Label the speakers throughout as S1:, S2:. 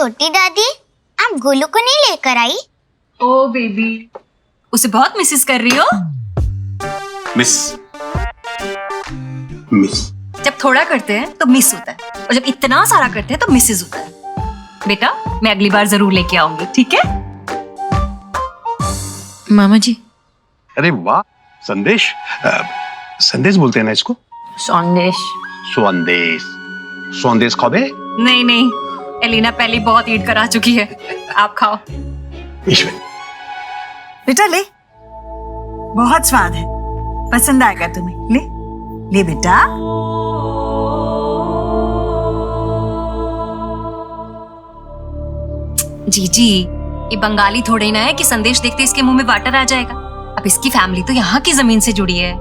S1: छोटी दादी, आप गोलू को नहीं लेकर आई?
S2: ओ बेबी, उसे बहुत मिसेस कर रही हो?
S3: मिस
S2: जब थोड़ा करते हैं तो मिस होता है, और जब इतना सारा करते हैं तो मिसेस होता है। बेटा, मैं अगली बार जरूर लेके आऊंगी, ठीक है?
S4: मामा जी।
S3: अरे वाह, संदेश। संदेश बोलते हैं ना इसको?
S4: संदेश।
S3: संदेश खाओगे?
S2: नहीं नहीं, एलिना पहले बहुत ईट करा चुकी है, आप खाओ।
S3: ईश्वर,
S5: बेटा ले, बहुत स्वाद है, पसंद आएगा तुम्हें। ले ले बेटा।
S2: जीजी, ये बंगाली थोड़े ना है कि संदेश देखते इसके मुंह में वाटर आ जाएगा। अब इसकी फैमिली तो यहाँ की जमीन से जुड़ी है।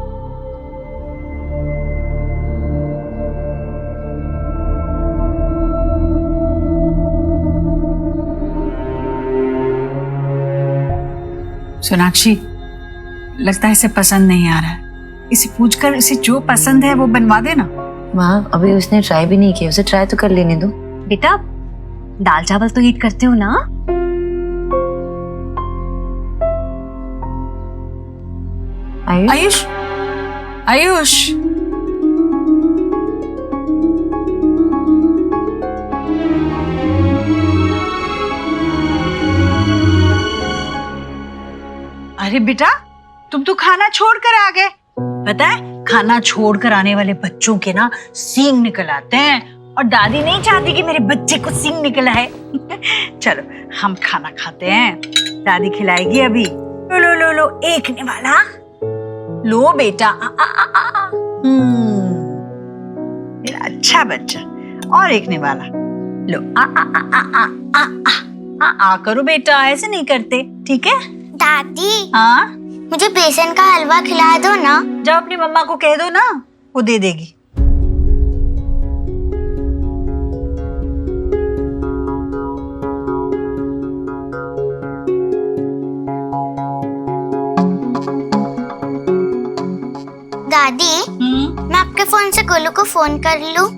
S5: सोनाक्षी, लगता है इसे पसंद नहीं आ रहा है। इसे पूछकर इसे जो पसंद है वो बनवा देना।
S4: माँ, अभी उसने ट्राई भी नहीं किया, उसे ट्राई तो कर लेने दो।
S2: बेटा, दाल चावल तो ईट करते हो ना?
S5: आयुष, आयुष, अरे बेटा, तुम तो खाना छोड़कर आ गए। पता है, खाना छोड़कर आने वाले बच्चों के ना सींग निकल आते हैं, और दादी नहीं चाहती कि मेरे बच्चे को सींग निकल आए। चलो हम खाना खाते हैं, दादी खिलाएगी अभी। लो लो लो लो, एक निवाला लो बेटा। मेरा अच्छा बच्चा, और एक निवाला लो। आ करो बेटा, ऐसे नहीं करते, ठीक है?
S1: दादी,
S5: हाँ,
S1: मुझे बेसन का हलवा खिला दो ना।
S5: जाओ अपनी मम्मा को कह दो ना, वो दे देगी।
S1: दादी, मैं आपके फोन से गोलू को फोन कर लूं?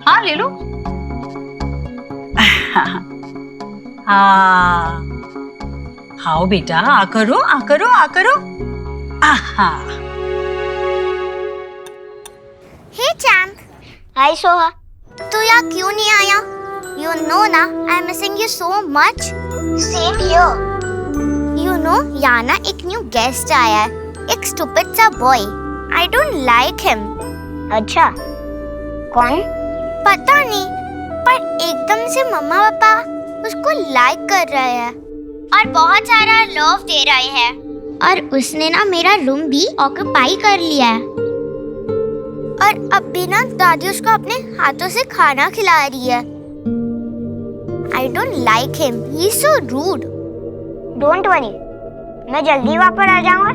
S5: हाँ ले लो। हाँ, आओ बेटा, आ करो, आ करो, आ करो। आहा।
S1: हे चैम्प। हाय सोहा। तू यहाँ क्यों नहीं आया? You know ना, I'm missing you so much. Same here. You know, यहाँ ना एक न्यू गेस्ट आया है, एक stupid सा boy. I don't like him. अच्छा, कौन? पता नहीं, पर एकदम से मम्मा पापा उसको लाइक कर रहे हैं और बहुत सारा लव दे रहे हैं, और उसने ना मेरा रूम भी ऑक्यूपाई कर लिया है, और अब भी ना दादी उसको अपने हाथों से खाना खिला रही है। I don't like him. He's so rude. Don't worry, मैं जल्दी वापस आ जाऊंगा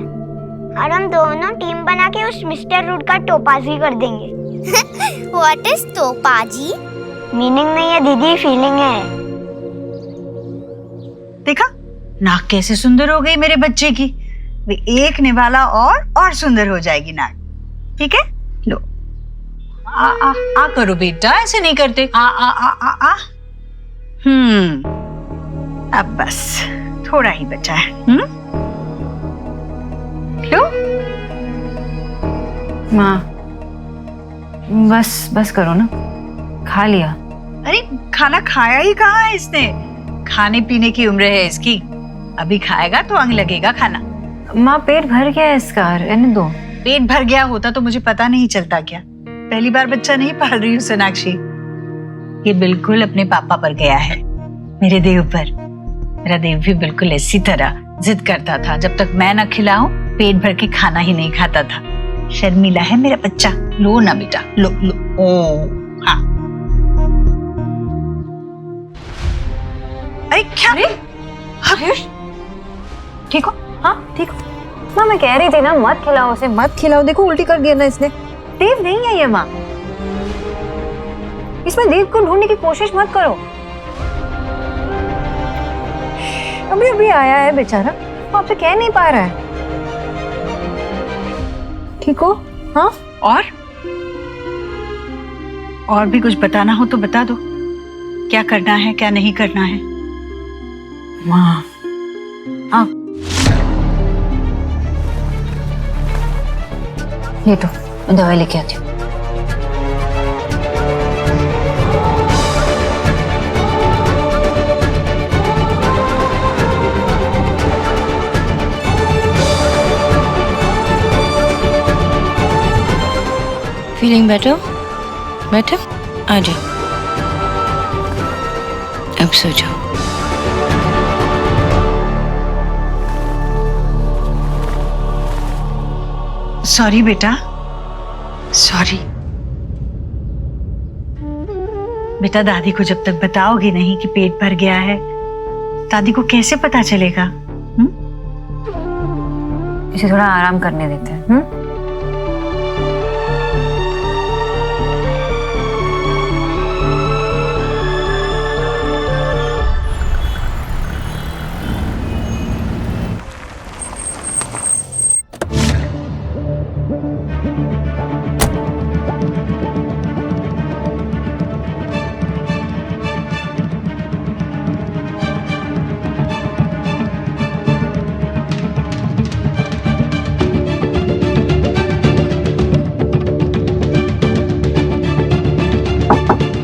S1: और हम दोनों टीम बना के उस मिस्टर रूड का टोपाजी कर देंगे। What is Topaji? मीनिंग नहीं है दीदी, फीलिंग है।
S5: देखा, नाक कैसे सुंदर हो गई मेरे बच्चे की। वे एक निवाला और सुंदर हो जाएगी नाक, ठीक है? लो, आ करो बेटा, ऐसे नहीं करते। आ। अब बस थोड़ा ही बचा है। लो
S4: माँ, बस करो ना, खा लिया।
S5: अरे खाना खाया ही कहाँ है इसने? खाने पीने की उम्र है इसकी, अभी खाएगा तो अंग लगेगा खाना।
S4: माँ, पेट भर गया है इसका, रहने दो।
S5: पेट भर गया होता तो मुझे पता नहीं चलता क्या? पहली बार बच्चा नहीं पाल रही हूँ सोनाक्षी। ये बिल्कुल अपने पापा पर गया है, मेरे देव पर। मेरा देव भी बिल्कुल इसी तरह जिद करता था, जब तक मैं न खिलाऊं पेट भर के खाना ही नहीं खाता था। शर्मीला है मेरा बच्चा। लो ना बेटा, लो लो। ओ हाँ। अरे क्या?
S4: आयुष, ठीक हो? हाँ ठीक हो। माँ, मैं कह रही थी ना, मत खिलाओ उसे, मत खिलाओ। देखो उल्टी कर दिया ना इसने। देव नहीं है ये माँ, इसमें देव को ढूंढने की कोशिश मत करो। अभी अभी आया है बेचारा, वो आपसे कह नहीं पा रहा है। ठीक हो? हाँ।
S5: और भी कुछ बताना हो तो बता दो। क्या करना है क्या नहीं करना है।
S4: माँ हाँ ये तो मैं दवाई लेके आती हूँ।
S6: Feeling better? बेटर? आ जाओ, अब सो जाओ।
S5: सॉरी बेटा, सॉरी बेटा। दादी को जब तक बताओगे नहीं कि पेट भर गया है, दादी को कैसे पता चलेगा?
S4: इसे थोड़ा आराम करने देते हैं।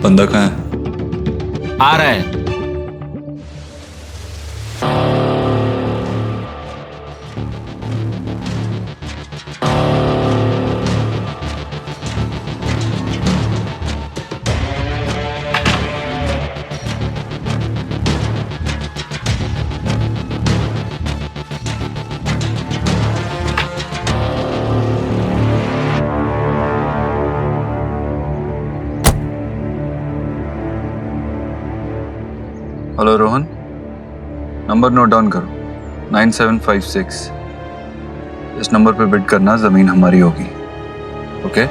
S7: बंदा कहाँ है?
S8: आ रहा है।
S7: Hello Rohan, number note down करो 9756। इस नंबर पे बिड करना, जमीन हमारी होगी। ओके?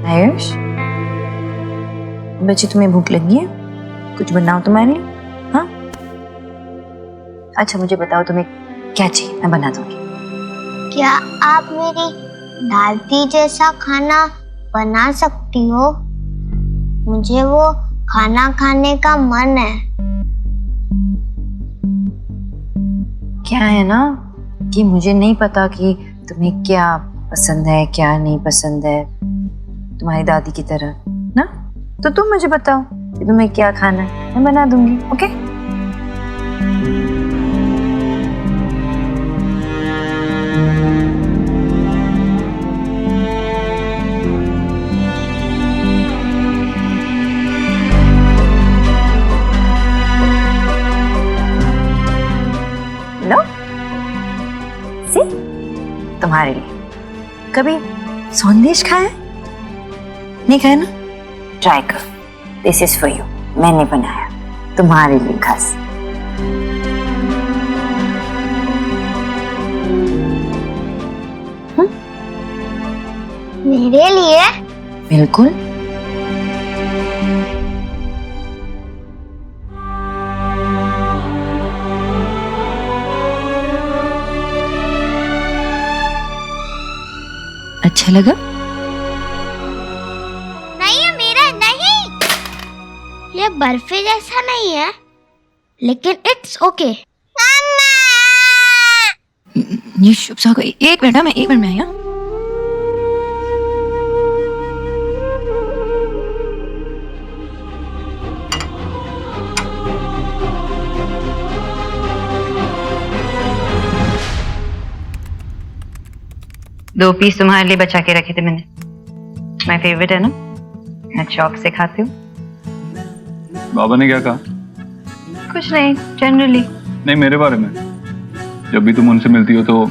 S4: आयुष बच्ची, तुम्हें भूख लगी है? कुछ बनाओ तुम्हारे लिए। हाँ अच्छा मुझे बताओ तुम्हें क्या चाहिए, मैं बना दूंगी।
S1: क्या आप मेरी दादी जैसा खाना बना सकती हो? मुझे वो खाना खाने का मन है।
S4: क्या है ना कि मुझे नहीं पता कि तुम्हें क्या पसंद है क्या नहीं पसंद है, तुम्हारी दादी की तरह ना। तो तुम मुझे बताओ कि तुम्हें क्या खाना है, मैं बना दूंगी। ओके? लो सी, तुम्हारे लिए। कभी संदेश खाया? नहीं खाया ना? ट्राई कर, दिस इज फॉर यू। मैंने बनाया तुम्हारे लिए खास।
S1: मेरे लिए?
S4: बिल्कुल। अच्छा लगा?
S1: ये बर्फी जैसा नहीं है, लेकिन इट्स ओके।
S4: ये शुभ सा कोई एक मिनट, मैं एक मिनट में आई। दो पीस तुम्हारे लिए बचा के रखे थे मैंने, माय फेवरेट है ना, मैं शौक से खाती हूँ।
S7: बाबा ने क्या कहा?
S4: कुछ नहीं, जनरली।
S7: नहीं, मेरे बारे में। जब भी तुम उनसे मिलती हो तो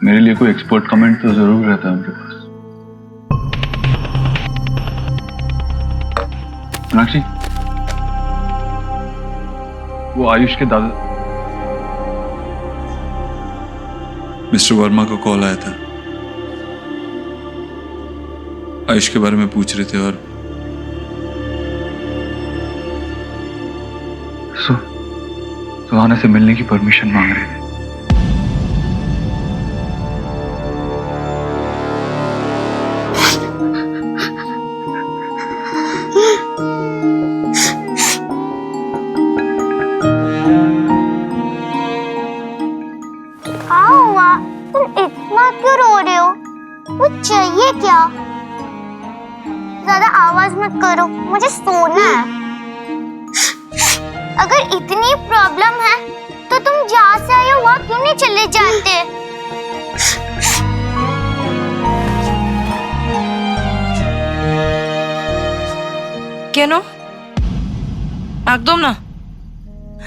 S7: मेरे लिए कोई एक्सपर्ट कमेंट तो जरूर रहता है उनके पास। मीनाक्षी, वो आयुष के दादा मिस्टर वर्मा को कॉल आया था, आयुष के बारे में पूछ रहे थे और सुहाना से मिलने की परमिशन मांग रहे थे।
S1: क्या हुआ? तुम इतना क्यों रो रहे हो? कुछ चाहिए क्या? ज्यादा आवाज मत करो, मुझे सोना है। अगर इतनी प्रॉब्लम है तो तुम जहाँ से आए हो वहाँ क्यों नहीं चले जाते?
S6: কেন? একদম না,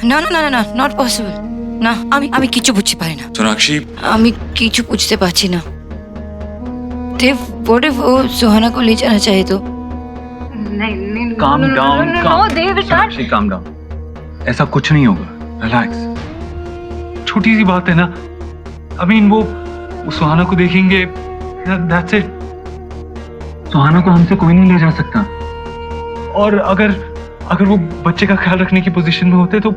S6: না না না না না, নট পসিবল। না, আমি কিছু বুঝতে পারি না।
S7: सोनाक्षी,
S6: আমি কিছু বুঝতে পারছি না। देव, व्हाट इफ वो सुहाना को ले जाना चाहे तो?
S2: नहीं नहीं,
S7: calm down,
S2: नो देव,
S7: सोनाक्षी calm down। ऐसा कुछ नहीं होगा, रिलैक्स। छोटी सी बात है ना, I mean वो सुहाना को देखेंगे, that's it। सुहाना को हमसे कोई नहीं ले जा सकता। और अगर वो बच्चे का ख्याल रखने की पोजीशन में होते तो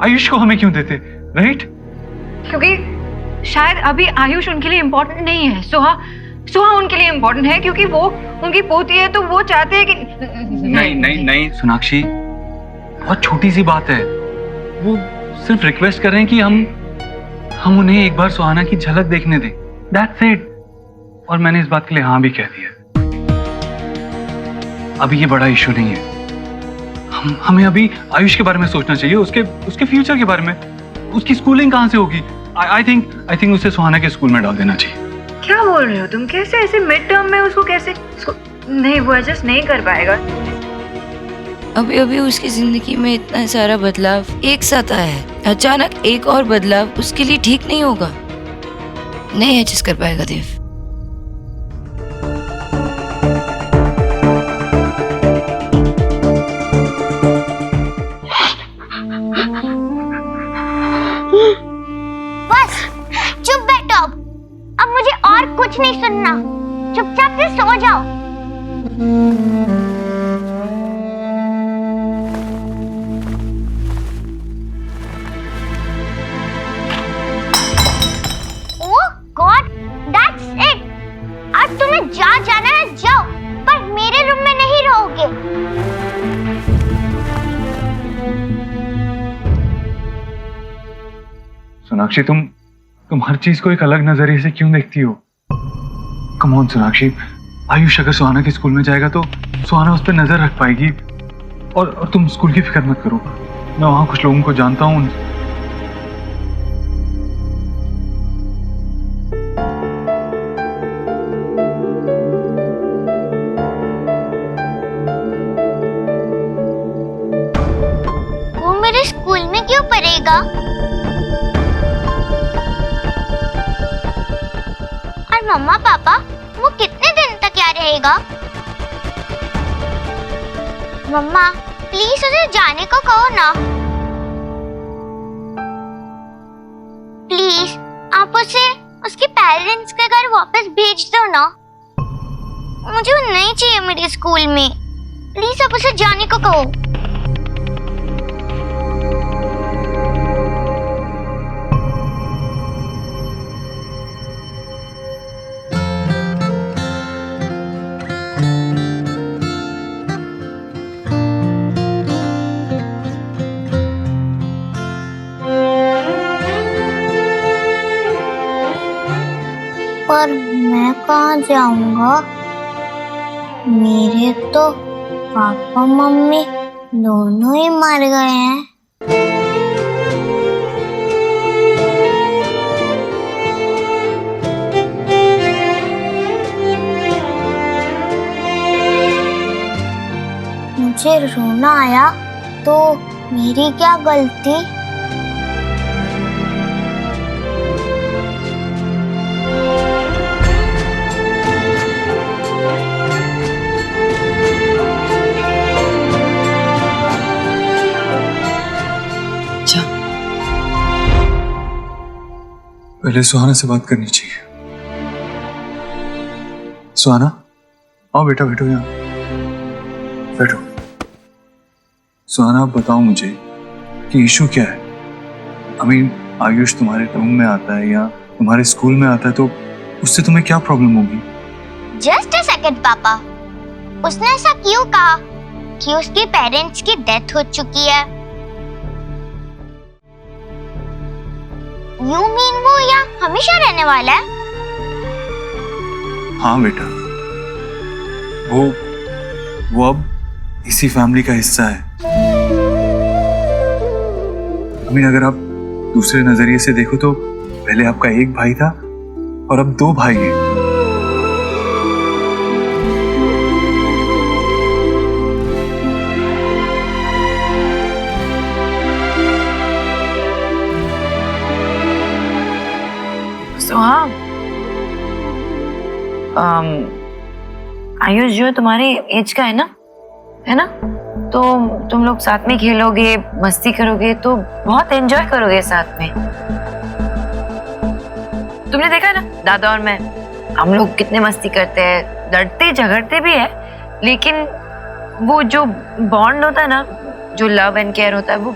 S7: आयुष को हमें क्यों देते, राइट?
S2: क्योंकि शायद अभी आयुष उनके लिए इम्पोर्टेंट नहीं है। सुहा उनके लिए इम्पोर्टेंट है क्योंकि वो उनकी पोती है, तो वो चाहते हैं कि
S7: नहीं सोनाक्षी, बहुत छोटी सी बात है। वो सिर्फ रिक्वेस्ट कर रहे हैं कि हम उन्हें एक बार सुहाना की झलक देखने दें, दैट्स इट। और मैंने इस बात के लिए हाँ भी कह दिया। अभी ये बड़ा इशू नहीं है। हमें अभी आयुष के बारे में सोचना चाहिए, उसके फ्यूचर के बारे में। उसकी स्कूलिंग कहाँ से होगी? आई थिंक उसे सुहाना के स्कूल में डाल देना चाहिए।
S2: क्या बोल रहे हो तुम? कैसे ऐसे मिड टर्म में उसको कैसे नहीं, वो एडजस्ट नहीं कर पाएगा।
S6: अभी अभी उसकी जिंदगी में इतना सारा बदलाव एक साथ आया है, अचानक एक और बदलाव उसके लिए ठीक नहीं होगा। नहीं एडजस्ट कर पाएगा देव।
S1: बस चुप बैठो। अब मुझे और कुछ नहीं सुनना, चुपचाप से सो जाओ। ओह गॉड, दैट्स इट। आज तुम्हें जहाँ जाना है जाओ, पर मेरे रूम में नहीं रहोगे।
S7: सोनाक्षी, तुम हर चीज को एक अलग नजरिए से क्यों देखती हो? कम ऑन सोनाक्षी, आयुष अगर सुहाना के स्कूल में जाएगा तो सुहाना उस पर नजर रख पाएगी। और तुम स्कूल की फिक्र मत करो, मैं वहां कुछ लोगों को जानता हूँ।
S1: वो मेरे स्कूल में क्यों पढ़ेगा? और मम्मा पापा, वो कितने दिन तक यहाँ रहेगा? मम्मा प्लीज उसे जाने को कहो ना। प्लीज आप उसे उसके पेरेंट्स के घर वापस भेज दो ना। मुझे वो नहीं चाहिए मेरे स्कूल में। प्लीज आप उसे जाने को कहो। पर मैं कहाँ जाऊंगा? मेरे तो पापा मम्मी दोनों ही मर गए हैं। मुझे रोना आया तो मेरी क्या गलती?
S7: पहले सुहाना से बात करनी चाहिए। सुहाना, आओ बेटा, बैठो यहाँ, बैठो। सुहाना, आप बताओ मुझे, कि इशू क्या है? आई मीन आयुष तुम्हारे रूम में आता है या तुम्हारे स्कूल में आता है तो उससे तुम्हें क्या प्रॉब्लम होगी?
S1: जस्ट अ सेकंड पापा, उसने ऐसा क्यों कहा कि उसके पेरेंट्स की डेथ हो चुकी है? यू मीन वो यहाँ हमेशा रहने वाला है?
S7: हाँ बेटा, वो अब इसी फैमिली का हिस्सा है। आई मीन अगर आप दूसरे नजरिए से देखो तो पहले आपका एक भाई था और अब 2 भाई हैं।
S4: हाँ, आयुष जो तुम्हारे एज का है ना, तो तुम लोग साथ में खेलोगे, मस्ती करोगे तो बहुत एंजॉय करोगे साथ में। तुमने देखा ना दादा और मैं, हम लोग कितने मस्ती करते हैं, लड़ते झगड़ते भी है, लेकिन वो जो बॉन्ड होता है ना, जो लव एंड केयर होता है, वो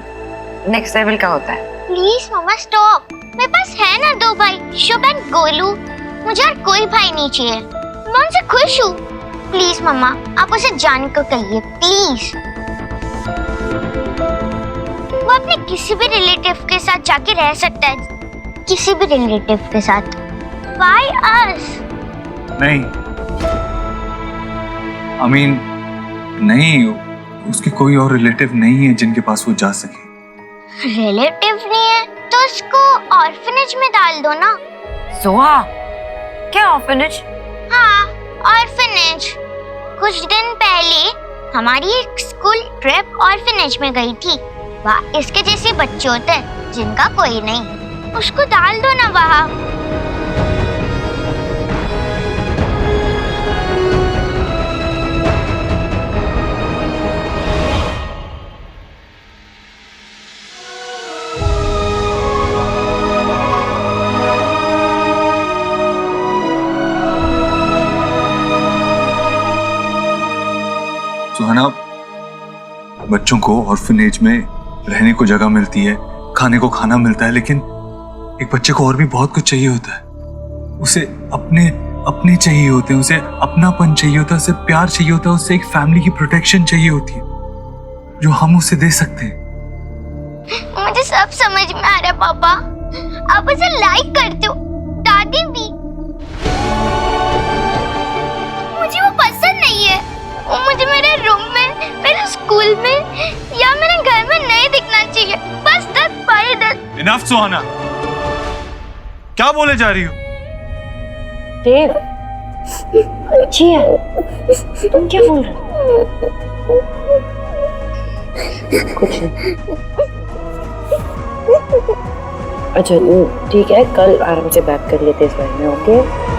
S4: नेक्स्ट लेवल का होता है।
S1: प्लीज मम्मा स्टॉप, मेरे पास है ना 2 भाई, शुभ एंड गोलू। मुझे और कोई भाई नहीं चाहिए, मैं उनसे खुश हूँ। प्लीज मम्मा, आप उसे जाने को कहिए प्लीज। वो अपने किसी भी रिलेटिव के साथ जाके रह सकता है, किसी भी रिलेटिव के साथ। Why us?
S7: नहीं, आई मीन नहीं, उसके कोई और रिलेटिव नहीं है जिनके पास वो जा सके।
S1: रिलेटिव नहीं है तो उसको ऑर्फनेज में डाल दो ना।
S4: सोहा, क्या ऑर्फनेज?
S1: हाँ, ऑर्फनेज। कुछ दिन पहले हमारी एक स्कूल ट्रिप ऑर्फनेज में गई थी। वहाँ इसके जैसे बच्चे होते हैं जिनका कोई नहीं, उसको डाल दो ना वहाँ।
S7: सुहाना, बच्चों को ऑर्फनेज में रहने को जगह मिलती है, खाने को खाना मिलता है, लेकिन एक बच्चे को और भी बहुत कुछ चाहिए होता है। उसे अपने चाहिए होते हैं, उसे अपनापन चाहिए होता है, उसे प्यार चाहिए होता है, उसे एक फैमिली की प्रोटेक्शन चाहिए होती है जो हम उसे दे सकते हैं।
S1: मुझे सब समझ में आ रहा है पापा, आप उसे लाइक करते हो, दादी भी। मुझे वो पसंद नहीं है, वो मुझे मेरे रूम में, मेरे स्कूल में या मेरे घर में नहीं दिखना चाहिए। बस 10 बाई 10।
S7: इनफ सुहाना, क्या बोले जा रही हो?
S4: देव, अच्छी है, तुम क्या बोल रहे हो? कुछ नहीं। अच्छा ठीक है, कल आराम से बात कर लेते इस बारे में, ओके?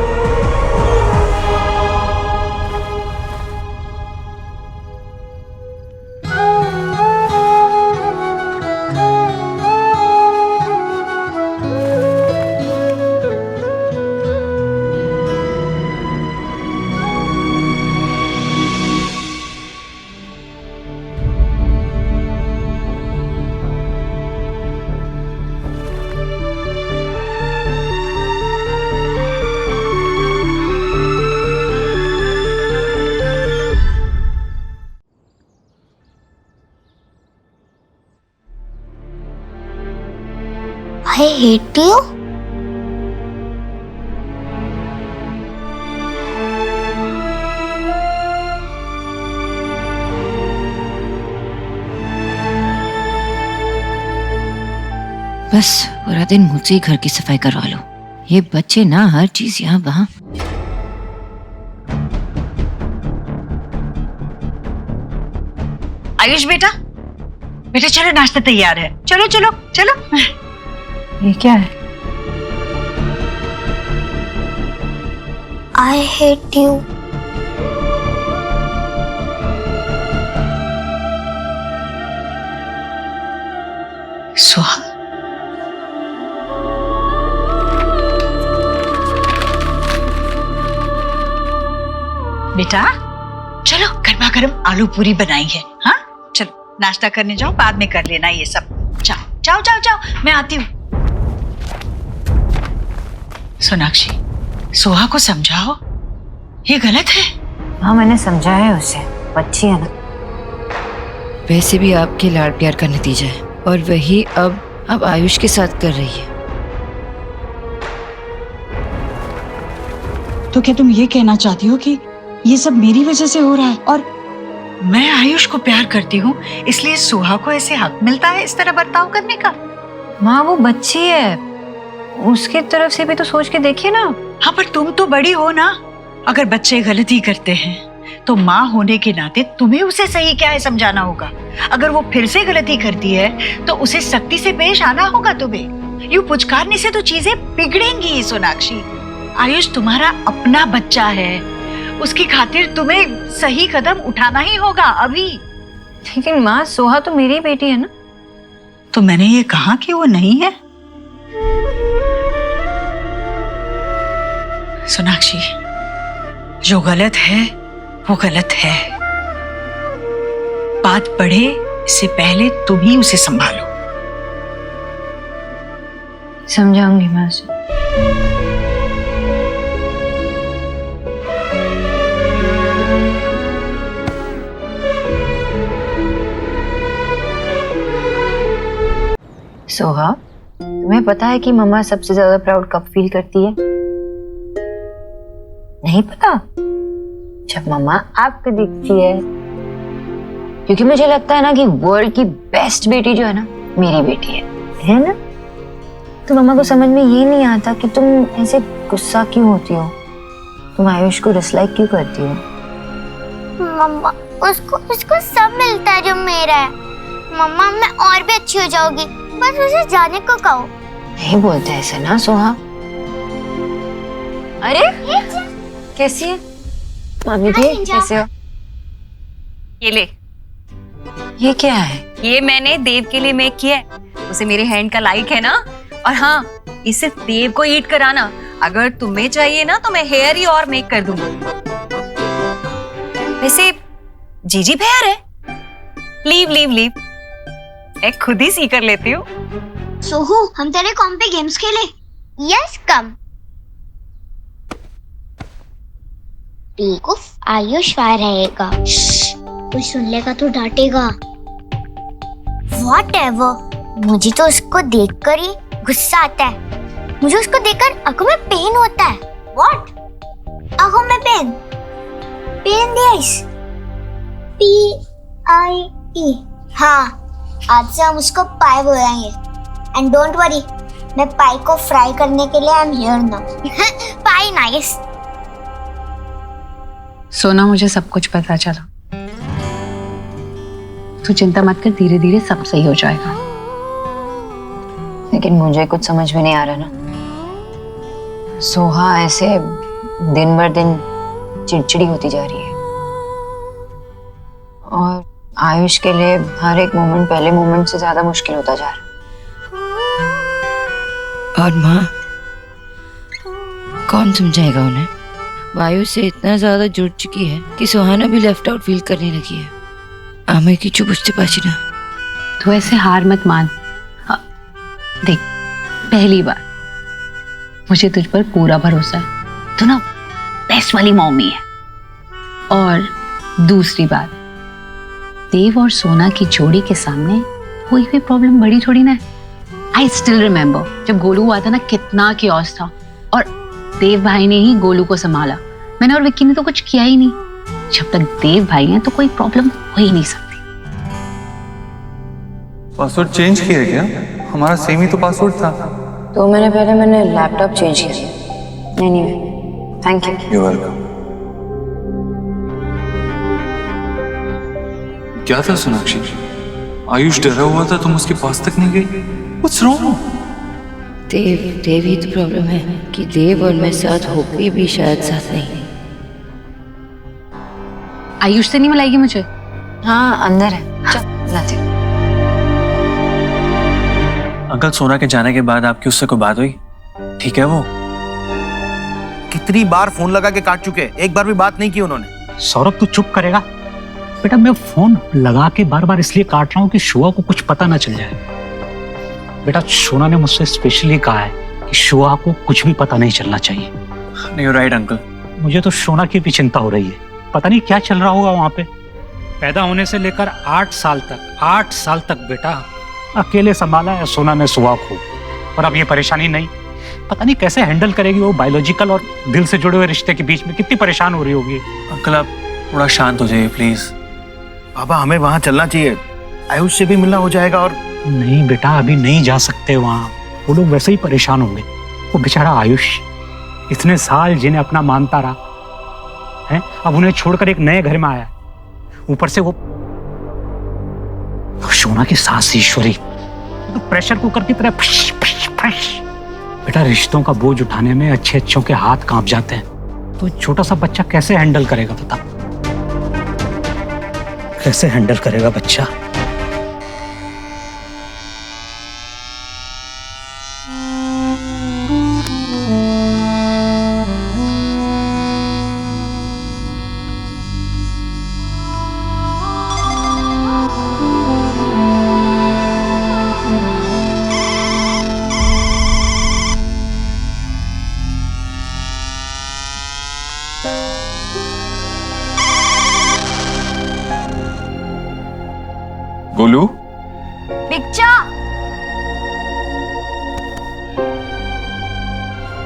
S1: I hate you.
S6: बस पूरा दिन मुझसे ही घर की सफाई करवा लो। ये बच्चे ना हर चीज यहाँ वहाँ।
S5: आयुष बेटा, बेटा चलो नाश्ता तैयार है, चलो चलो चलो।
S4: ये क्या है?
S1: I hate you.
S5: सुहा, बेटा चलो गर्मा गर्म आलू पूरी बनाई है। हाँ चलो नाश्ता करने जाओ, बाद में कर लेना ये सब। जाओ। जाओ जाओ जाओ, मैं आती हूँ। सोनाक्षी, सोहा को समझाओ, ये गलत है।
S4: हाँ मैंने समझाया है उसे, बच्ची है ना।
S6: वैसे भी आपके लाड़ प्यार का नतीजा है, और वही अब आयुष के साथ कर रही है।
S5: तो क्या तुम ये कहना चाहती हो कि ये सब मेरी वजह से हो रहा है, और मैं आयुष को प्यार करती हूँ इसलिए सोहा को ऐसे हक मिलता है इस तरह बर्ताव करने का?
S4: माँ वो बच्ची है, उसकी तरफ से भी तो सोच के देखिए ना।
S5: हाँ पर तुम तो बड़ी हो ना। अगर बच्चे गलती करते हैं तो माँ होने के नाते तुम्हें उसे सही क्या है समझाना होगा। अगर वो फिर से गलती करती है तो उसे सख्ती से पेश आना होगा तुम्हें। यूं पुचकारने से तो चीजें बिगड़ेंगी सोनाक्षी। आयुष तुम्हारा अपना बच्चा है, उसकी खातिर तुम्हें सही कदम उठाना ही होगा अभी।
S4: लेकिन माँ सोहा तो मेरी बेटी है ना।
S5: तो मैंने ये कहा कि वो नहीं है? सोनाक्षी, जो गलत है वो गलत है। बात बढ़े इससे पहले तुम ही उसे संभालो।
S4: समझाऊंगी मैं उसे। सोहा, तुम्हें पता है कि मम्मा सबसे ज्यादा प्राउड कब फील करती है? नहीं पता? जब मम्मा आपको दिखती है। क्योंकि मुझे लगता है ना कि वर्ल्ड की बेस्ट बेटी जो है ना, मेरी बेटी है ना? तो मम्मा को समझ में ये नहीं आता कि तुम ऐसे गुस्सा क्यों होती हो, तुम आयुष को डिसलाइक क्यों करती हो?
S1: मम्मा उसको सब मिलता है जो मेरा है। मम्मा मैं और भी अच्छी हो जाऊंगी, बस उसे जाने को कहो।
S4: नहीं बोलते ऐसे ना सोहा। अरे कैसी है मामी जी, कैसे हो?
S8: ये ले,
S4: ये क्या है?
S8: ये मैंने देव के लिए मेक किया है। उसे मेरे हैंड का लाइक है ना। और हाँ, इसे देव को ईट कराना। अगर तुम्हें चाहिए ना तो मैं हेयर ही और मेक कर दूंगी। वैसे जीजी फेयर है। लीव लीव लीव, मैं खुद ही सी कर लेती हूँ।
S1: सोहू, हम तेरे कॉम पे गेम्स खेले? Yes come. बेवकूफ, आयुष वहाँ रहेगा। कोई सुन लेगा तो डांटेगा। Whatever, मुझे तो उसको देखकर ही गुस्सा आता है। मुझे उसको देखकर आंखों में पेन होता है। What? आंखों में पेन? Pen this? P-I-E। हाँ, आज से हम उसको पाई बोलेंगे। एंड डोंट वरी, मैं पाई को फ्राई करने के लिए I am here now. Pi nice.
S9: सोना, मुझे सब कुछ पता चला। तू चिंता मत कर, धीरे धीरे सब सही हो जाएगा।
S4: लेकिन मुझे कुछ समझ में नहीं आ रहा ना। सोहा ऐसे दिन भर दिन चिड़चिड़ी होती जा रही है, और आयुष के लिए हर एक मोमेंट पहले मोमेंट से ज्यादा मुश्किल होता जा रहा है।
S6: और माँ, कौन समझाएगा उन्हें? वायु से इतना ज्यादा जुड़ चुकी है कि सुहाना भी लेफ्ट आउट फील करने लगी है। आमे की चुप बुझते पाची ना।
S9: तू ऐसे हार मत मान। देख, पहली बार मुझे तुझ पर पूरा भरोसा है। तू ना बेस्ट वाली मम्मी है। और दूसरी बात, देव और सोना की जोड़ी के सामने कोई भी प्रॉब्लम बड़ी थोड़ी ना है। आई स्टिल रिमेम्बर जब गोलू हुआ था ना, कितना कियोस था, और देव भाई ने ही गोलू को संभाला। मैंने और विक्की ने तो कुछ किया ही नहीं। जब तक देव भाई हैं तो कोई प्रॉब्लम हो ही नहीं सकती।
S7: पासवर्ड चेंज किया है क्या? हमारा सेम ही तो पासवर्ड था।
S4: तो मैंने लैपटॉप चेंज किया। Anyway, thank you.
S7: You welcome. क्या था सोनाक्षी? आयुष डरा हुआ था, तुम उसके पास तक नहीं गई? What's wrong?
S6: देव ही तो प्रॉब्लम है कि देव और मैं साथ होके भी शायद साथ नहीं।
S9: आयुष से नहीं मिलाएगी मुझे?
S4: हाँ, अंदर है, चल लाते हैं।
S10: अंकल, सोना के जाने के बाद आपकी उससे कोई बात हुई? ठीक है वो?
S11: कितनी बार फोन लगा के काट चुके, एक बार भी बात नहीं की उन्होंने।
S12: सौरभ, तू चुप करेगा? बेटा, मैं फोन लगा के बार बार इसलिए काट रहा हूँ कि शुआ को कुछ पता ना चल जाए। बेटा सोना ने मुझसे स्पेशली कहा है कि शुआ को कुछ भी पता नहीं चलना चाहिए।
S10: नहीं राइट अंकल।
S12: मुझे तो सोना की भी चिंता हो रही है, पता नहीं क्या चल रहा होगा वहां पे। पैदा होने से लेकर 8 साल तक बेटा अकेले संभाला है सोना ने शुआ को, और अब ये परेशानी नहीं, पता नहीं कैसे हैंडल करेगी वो। बायोलॉजिकल और दिल से जुड़े हुए रिश्ते के बीच में कितनी परेशान हो रही होगी।
S10: अंकल आप थोड़ा शांत हो जाइए प्लीज।
S11: पापा हमें वहां चलना चाहिए, आयुष से भी मिलना हो जाएगा। और
S12: नहीं बेटा अभी नहीं जा सकते वहां, वो लोग वैसे ही परेशान होंगे। वो बेचारा आयुष इतने साल जिन्हें अपना मानता रहा है, अब उन्हें छोड़कर एक नए घर में आया, ऊपर से वो सोना की सास ईश्वरी तो प्रेशर कुकर की तरह फश फश फश। बेटा रिश्तों का बोझ उठाने में अच्छों के हाथ कांप जाते हैं, तो छोटा सा बच्चा कैसे हैंडल करेगा बता, कैसे हैंडल करेगा बच्चा।
S7: गोलू
S1: पिक्चर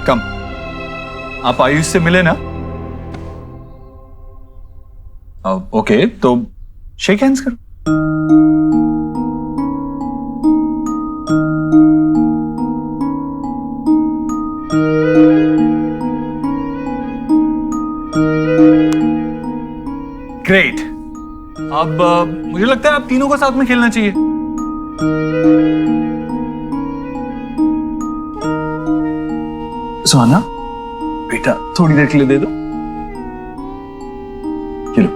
S7: कम, आप आयुष से मिले ना? ओके तो शेक हैंड्स करो। ग्रेट। अब मुझे लगता है आप तीनों को साथ में खेलना चाहिए। सुहाना बेटा थोड़ी देर के लिए दे दो, खेलो।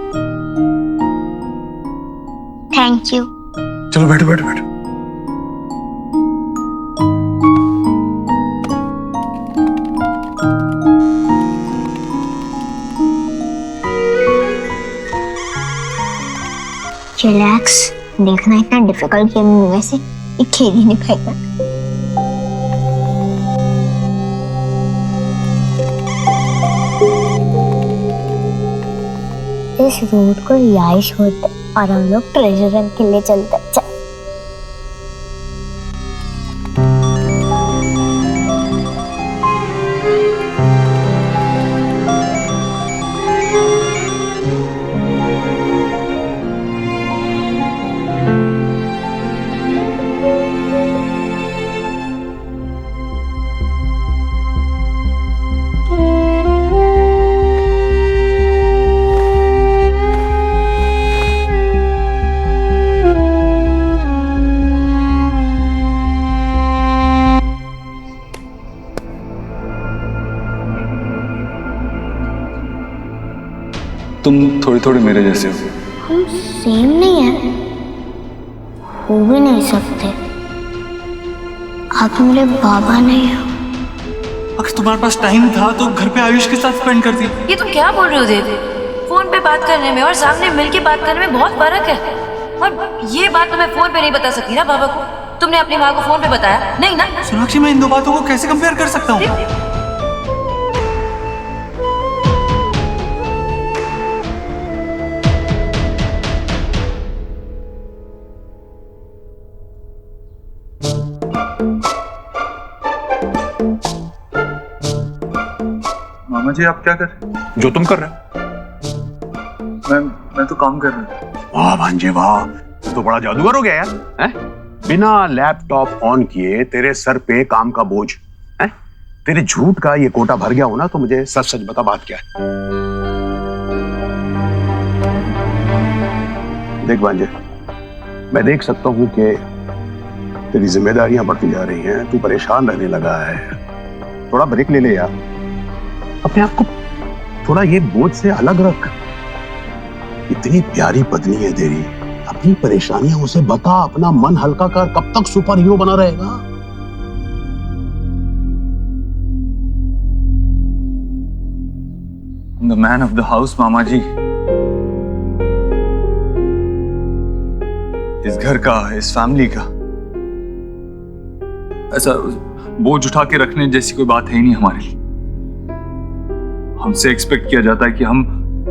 S1: Thank you.
S7: चलो बैठो बैठो बैठो।
S1: रिलैक्स, देखना इतना डिफिकल्ट गेम में से ये खेल ही नहीं पाएगा। इस रोड को रिहाइश होते और हम लोग ट्रेजर रन के लिए चलते। चल
S7: तुम थोड़ी थोड़ी मेरे जैसे हो।
S1: हम सेम नहीं है, हो भी नहीं सकते। आप मेरे बाबा नहीं हो।
S10: अगर तुम्हारे पास टाइम था तो घर पे आयुष के साथ स्पेंड करती।
S6: ये तुम क्या बोल रहे हो देव? फोन पे बात करने में और सामने मिलके बात करने में बहुत फर्क है। और ये बात तो मैं फोन पे नहीं बता सकती ना बाबा को। तुमने अपनी माँ को फोन पे बताया नहीं ना?
S10: सोनाक्षी मैं इन दो बातों को कैसे कंपेयर कर सकता हूँ?
S7: मामा जी आप क्या कर रहे हैं?
S3: जो तुम कर रहे हो।
S7: मैं तो काम कर रहा था।
S3: वाह भांजे वाह, तू तो बड़ा जादूगर हो गया यार। हैं? बिना लैपटॉप ऑन किए तेरे सर पे काम का बोझ है। तेरे झूठ का ये कोटा भर गया हो ना, तो मुझे सच सच बता बात क्या है। देख भांजे, मैं देख सकता हूँ कि तेरी जिम्मेदारियां बढ़ती जा रही हैं, तू परेशान रहने लगा है। थोड़ा ब्रेक ले ले यार, अपने आप को थोड़ा ये बोझ से अलग रख। इतनी प्यारी पत्नी है तेरी, अपनी परेशानियां उसे बता, अपना मन हल्का कर। कब तक सुपर हीरो बना रहेगा?
S7: The man of the house मामा जी। इस घर का, इस फैमिली का। ऐसा बोझ उठा के रखने जैसी कोई बात है ही नहीं हमारे लिए। हमसे एक्सपेक्ट किया जाता है कि हम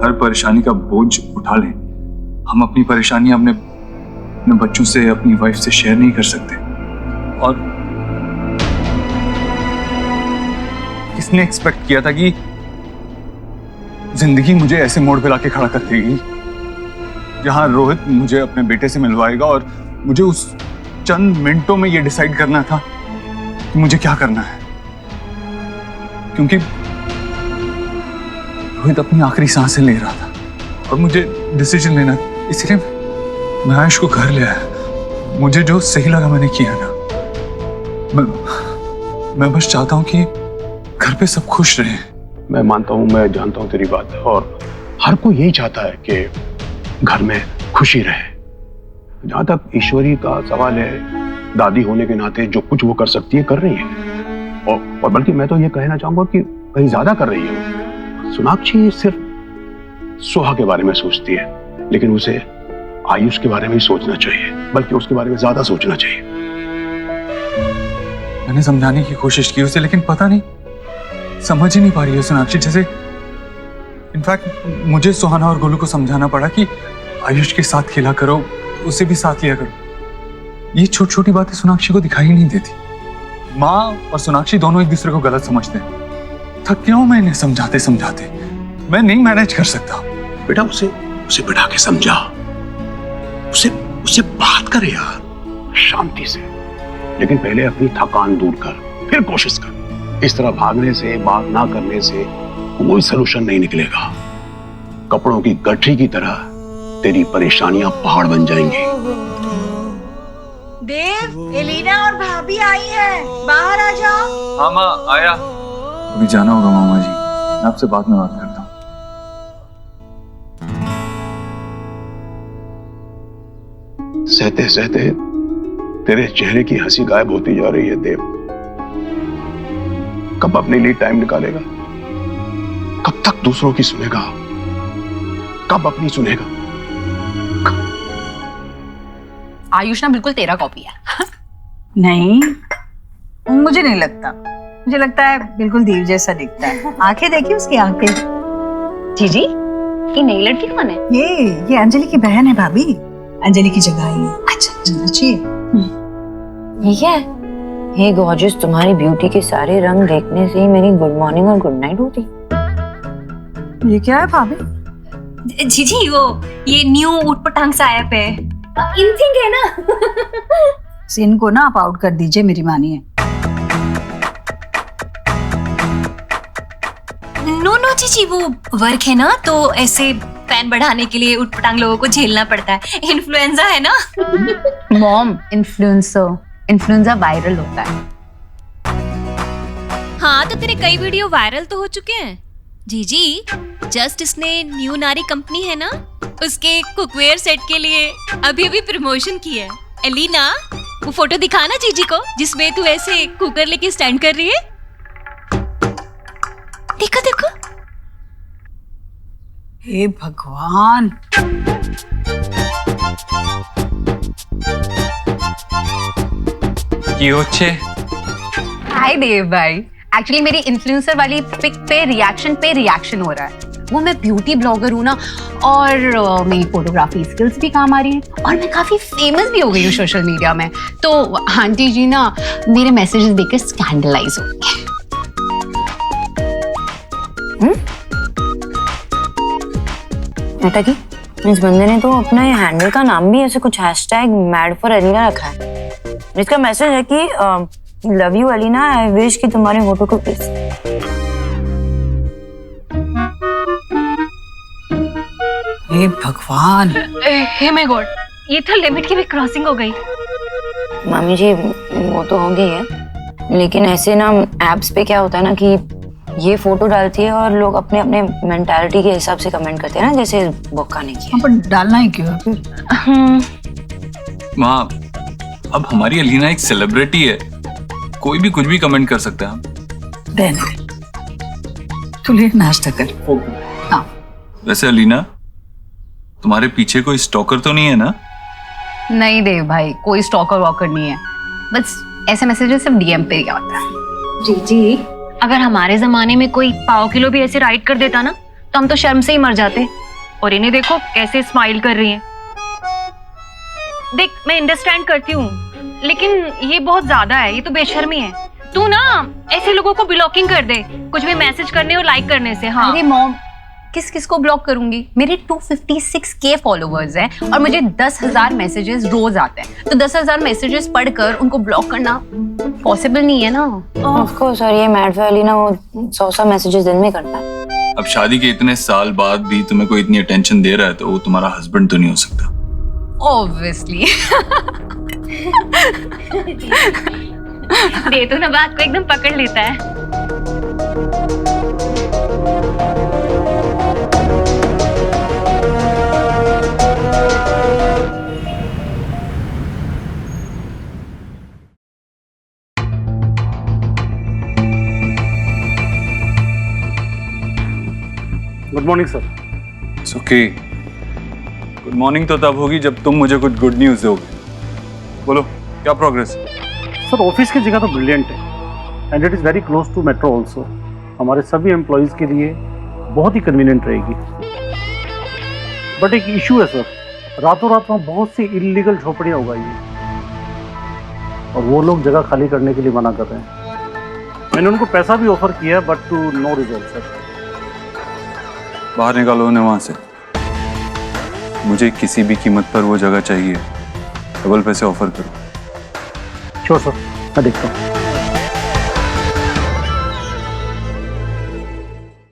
S7: हर परेशानी का बोझ उठा लें। हम अपनी परेशानियां अपने बच्चों से, अपनी वाइफ से शेयर नहीं कर सकते। और किसने एक्सपेक्ट किया था कि जिंदगी मुझे ऐसे मोड़ पे लाके खड़ा कर देगी जहां रोहित मुझे अपने बेटे से मिलवाएगा और मुझे उस चंद मिनटों में ये डिसाइड करना था कि मुझे क्या करना है। क्योंकि रोहित अपनी आखिरी सांसें ले रहा था और मुझे डिसीजन लेना, इसलिए मैं आयुष को घर ले आया। मुझे जो सही लगा मैंने किया ना। मैं बस चाहता हूं कि घर पे सब खुश रहे।
S3: मैं मानता हूं, मैं जानता हूं तेरी बात, और हर कोई यही चाहता है कि घर में खुशी रहे। जहां तक ईश्वरी का सवाल है, दादी होने के नाते जो कुछ वो कर सकती है कर रही है, और बल्कि मैं तो ये कहना चाहूंगा कि कहीं ज्यादा कर रही है। सोनाक्षी सिर्फ सोहा के बारे में सोचती है, लेकिन उसे आयुष के बारे में ही सोचना चाहिए, बल्कि उसके बारे में ज्यादा सोचना चाहिए।
S7: मैंने समझाने की कोशिश की उसे, लेकिन पता नहीं समझ ही नहीं पा रही है सोनाक्षी। जैसे इनफैक्ट मुझे सुहाना और गोलू को समझाना पड़ा कि आयुष के साथ खेला करो, उसे भी साथ लिया करो। ये छोटी छोटी बातें सोनाक्षी को दिखाई नहीं देती। माँ और सोनाक्षी दोनों एक दूसरे को गलत समझते हैं। थक गया हूं मैं इन्हें समझाते समझाते। मैं नहीं मैनेज कर सकता।
S3: बेटा उसे बिठा के समझा, उसे बात करे यार शांति से, लेकिन पहले अपनी थकान दूर कर, फिर कोशिश कर। इस तरह भागने से, बात ना करने से कोई सलूशन नहीं निकलेगा। कपड़ों की गठरी की तरह तेरी परेशानियां पहाड़ बन जाएंगी।
S5: देव, एलिना और भाभी आई है, बाहर आ जाओ।
S7: हाँ माँ आया। अभी जाना होगा मामा जी, मैं आपसे बाद में बात करता हूँ।
S3: सहते सहते तेरे चेहरे की हंसी गायब होती जा रही है देव। कब अपने लिए टाइम निकालेगा? कब तक दूसरों की सुनेगा? कब अपनी सुनेगा?
S9: आयुष ना बिल्कुल तेरा कॉपी है।
S5: नहीं, मुझे नहीं लगता। मुझे लगता है बिल्कुल देव जैसा दिखता है। आंखें देखिए उसकी आंखें।
S8: जीजी, ये नई लड़की कौन है?
S5: ये अंजलि की बहन है भाभी। अंजलि की जगह ही है। अच्छा अच्छी।
S4: ये क्या है? हे गॉर्जियस, तुम्हारी ब्यूटी के सारे रंग देखने से ही मेरी गुड मॉर्निंग और गुड नाइट होती।
S5: ये क्या है भाभी?
S8: जीजी, वो ये न्यू ऊटपटांग सा ऐप है, इनथिंग है ना।
S5: इनको ना आप आउट कर दीजिए, मेरी मानिए।
S8: नो जीजी, वो वर्क है ना, तो ऐसे फैन बढ़ाने के लिए ऊटपटांग लोगों को झेलना पड़ता है। इन्फ्लुएंजा है ना।
S9: मॉम, इन्फ्लुएंजा वायरल होता है।
S8: हाँ, तो तेरे कई वीडियो वायरल तो हो चुके हैं। जीजी, जस्ट इसने न्यू नारी कंपनी है ना, उसके कुकवेयर सेट के लिए अभी प्रमोशन की है। एलिना, वो फोटो दिखाना जीजी को जिसमें तू ऐसे कुकर लेके स्टैंड कर रही है। देखो देखो।
S5: हे भगवान।
S9: हाय देव भाई, एक्चुअली मेरी इन्फ्लुएंसर वाली पिक पे रिएक्शन हो रहा है। वो मैं ब्यूटी ब्लॉगर हूँ ना, और मेरी फोटोग्राफी स्किल्स भी काम आ रही हैं, और मैं काफी फेमस भी हो गई हूँ सोशल मीडिया में। तो आंटी जी ना मेरे मैसेजेस देखकर स्कैंडलाइज हो गए।
S4: बेटा की इस बंदे ने तो अपना ये हैंडल का नाम भी ऐसे कुछ #MadForElina रखा है, जिसका मैसेज है कि love you Elina, I wish कि तुम्हारे फोटो को
S5: हे भगवान।
S8: हे माय गॉड, ये तो लिमिट की भी क्रॉसिंग हो गई।
S4: मामी जी वो तो हो गई है, लेकिन ऐसे ना एप्स पे क्या होता है ना कि ये फोटो डालती है और लोग अपने अपने मेंटालिटी के हिसाब से कमेंट करते हैं ना, जैसे बोका ने किया।
S5: पर डालना ही क्यों है फिर?
S7: माँ, अब हमारी एलिना एक सेलिब्रिटी है, कोई भी कुछ भी कमेंट कर सकता है।
S5: रहने तू ले नाश्ता कर। हाँ।
S7: वैसे एलिना, तुम्हारे पीछे कोई स्टॉकर तो नहीं है ना?
S9: नहीं देव भाई, कोई स्टॉकर वॉकर नहीं है। बस ऐसे मैसेजेस सिर्फ डीएम पे ही आता है।
S8: जी अगर हमारे जमाने में कोई पाव किलो भी ऐसे राइट कर देता ना तो हम तो शर्म से ही मर जाते। और इन्हें देखो कैसे स्माइल कर रही हैं। देख मैं अंडरस्टैंड करती हूँ लेकिन ये बहुत ज्यादा है, ये तो बेशर्मी है। तू ना ऐसे लोगों को ब्लॉकिंग कर दे कुछ भी मैसेज करने और लाइक करने से। हाँ
S9: अरे मॉम, किस किस को ब्लॉक करूंगी? मेरे 256K फॉलोवर्स हैं और मुझे 10,000 मैसेजेस रोज आते हैं, तो 10,000 मैसेजेस पढ़कर उनको ब्लॉक करना पॉसिबल नहीं है ना।
S4: ऑफ कोर्स, और ये मैड वाली ना वो 100 मैसेजेस दिन में करता है।
S7: अब शादी के इतने साल बाद भी तुम्हें कोई इतनी अटेंशन दे रहा है तो वो तुम्हारा हस्बैंड तो नहीं हो सकता।
S9: ऑब्वियसली।
S8: दे तो ना बात को एकदम पकड़ लेता है।
S12: Good morning sir.
S7: It's okay. Good morning तो तब होगी जब तुम मुझे कुछ गुड न्यूज़ दोगे। बोलो क्या प्रोग्रेस?
S12: सर ऑफिस की जगह तो ब्रिलियंट है and it is very close to metro also. हमारे सभी एम्प्लॉयज़ के लिए बहुत ही कन्वीनियंट रहेगी। बट एक इशू है सर, रातों रात वहाँ बहुत सी इलीगल झोपड़ियाँ उगाई हैं और वो लोग जगह खाली करने के लिए मना कर रहे हैं। मैंने उनको पैसा भी ऑफर किया but to no result sir.
S7: बाहर निकालो उन्हें वहां से। मुझे किसी भी कीमत पर वो जगह चाहिए। डबल पैसे ऑफर करो।
S12: श्योर सर, मैं देखता हूँ।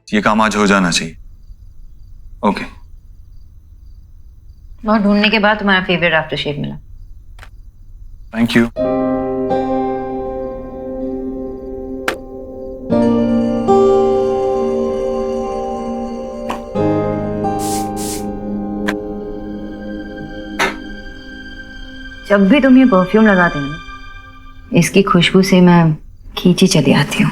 S7: ये काम आज हो जाना चाहिए। ओके।
S4: बहुत ढूंढने के बाद तुम्हारा फेवरेट आफ्टर शेव मिला।
S7: Thank you.
S4: जब भी तुम ये परफ्यूम लगाते हो ना, इसकी खुशबू से मैं खींची चली आती हूँ।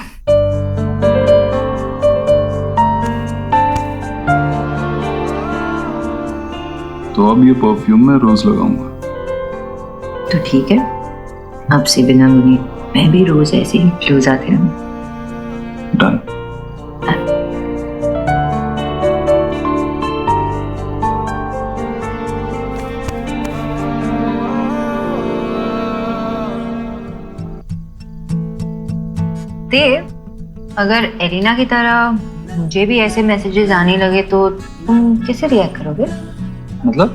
S7: तो अब ये परफ्यूम मैं रोज लगाऊंगा।
S4: तो ठीक है, अब से बिना मुझे मैं भी रोज ऐसे ही क्लोज आते रहूँ।
S7: डन।
S4: देव, अगर एलिना की तरह मुझे भी ऐसे मैसेजेस आने लगे तो तुम कैसे रिएक्ट करोगे?
S7: मतलब?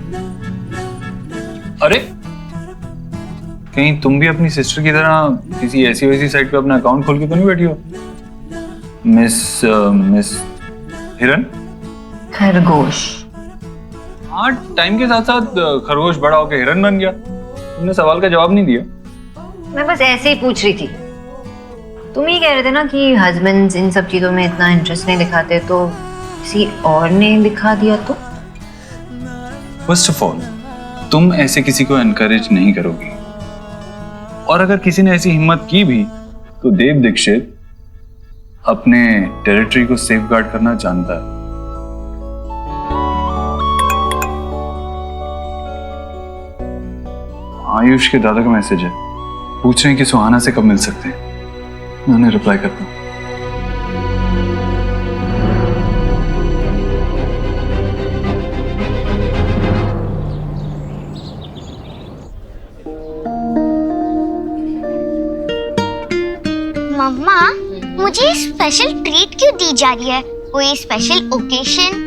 S7: अरे कहीं तुम भी अपनी सिस्टर की तरह किसी ऐसी वैसी साइट पे अपना अकाउंट खोल के तो नहीं बैठी हो? मिस हिरन?
S4: खरगोश।
S7: हाँ, टाइम के साथ साथ खरगोश बड़ा होकर हिरन बन गया। तुमने सवाल का जवाब नहीं दिया।
S4: मैं बस ऐसे ही पूछ रही थी। तुम ही कह रहे थे ना कि हस्बैंड्स इन सब चीजों में इतना इंटरेस्ट नहीं दिखाते, तो किसी और ने दिखा दिया तो?
S7: फर्स्ट ऑफ ऑल, तुम ऐसे किसी को एनकरेज नहीं करोगी, और अगर किसी ने ऐसी हिम्मत की भी तो देव दीक्षित अपने टेरिटरी को सेफगार्ड करना जानता है। आयुष के दादा का मैसेज है, पूछ रहे हैं कि सुहाना से कब मिल सकते हैं। मैं उन्हें रिप्लाई करता हूँ।
S1: मम्मा, मुझे स्पेशल ट्रीट क्यों दी जा रही है? कोई स्पेशल ओकेशन?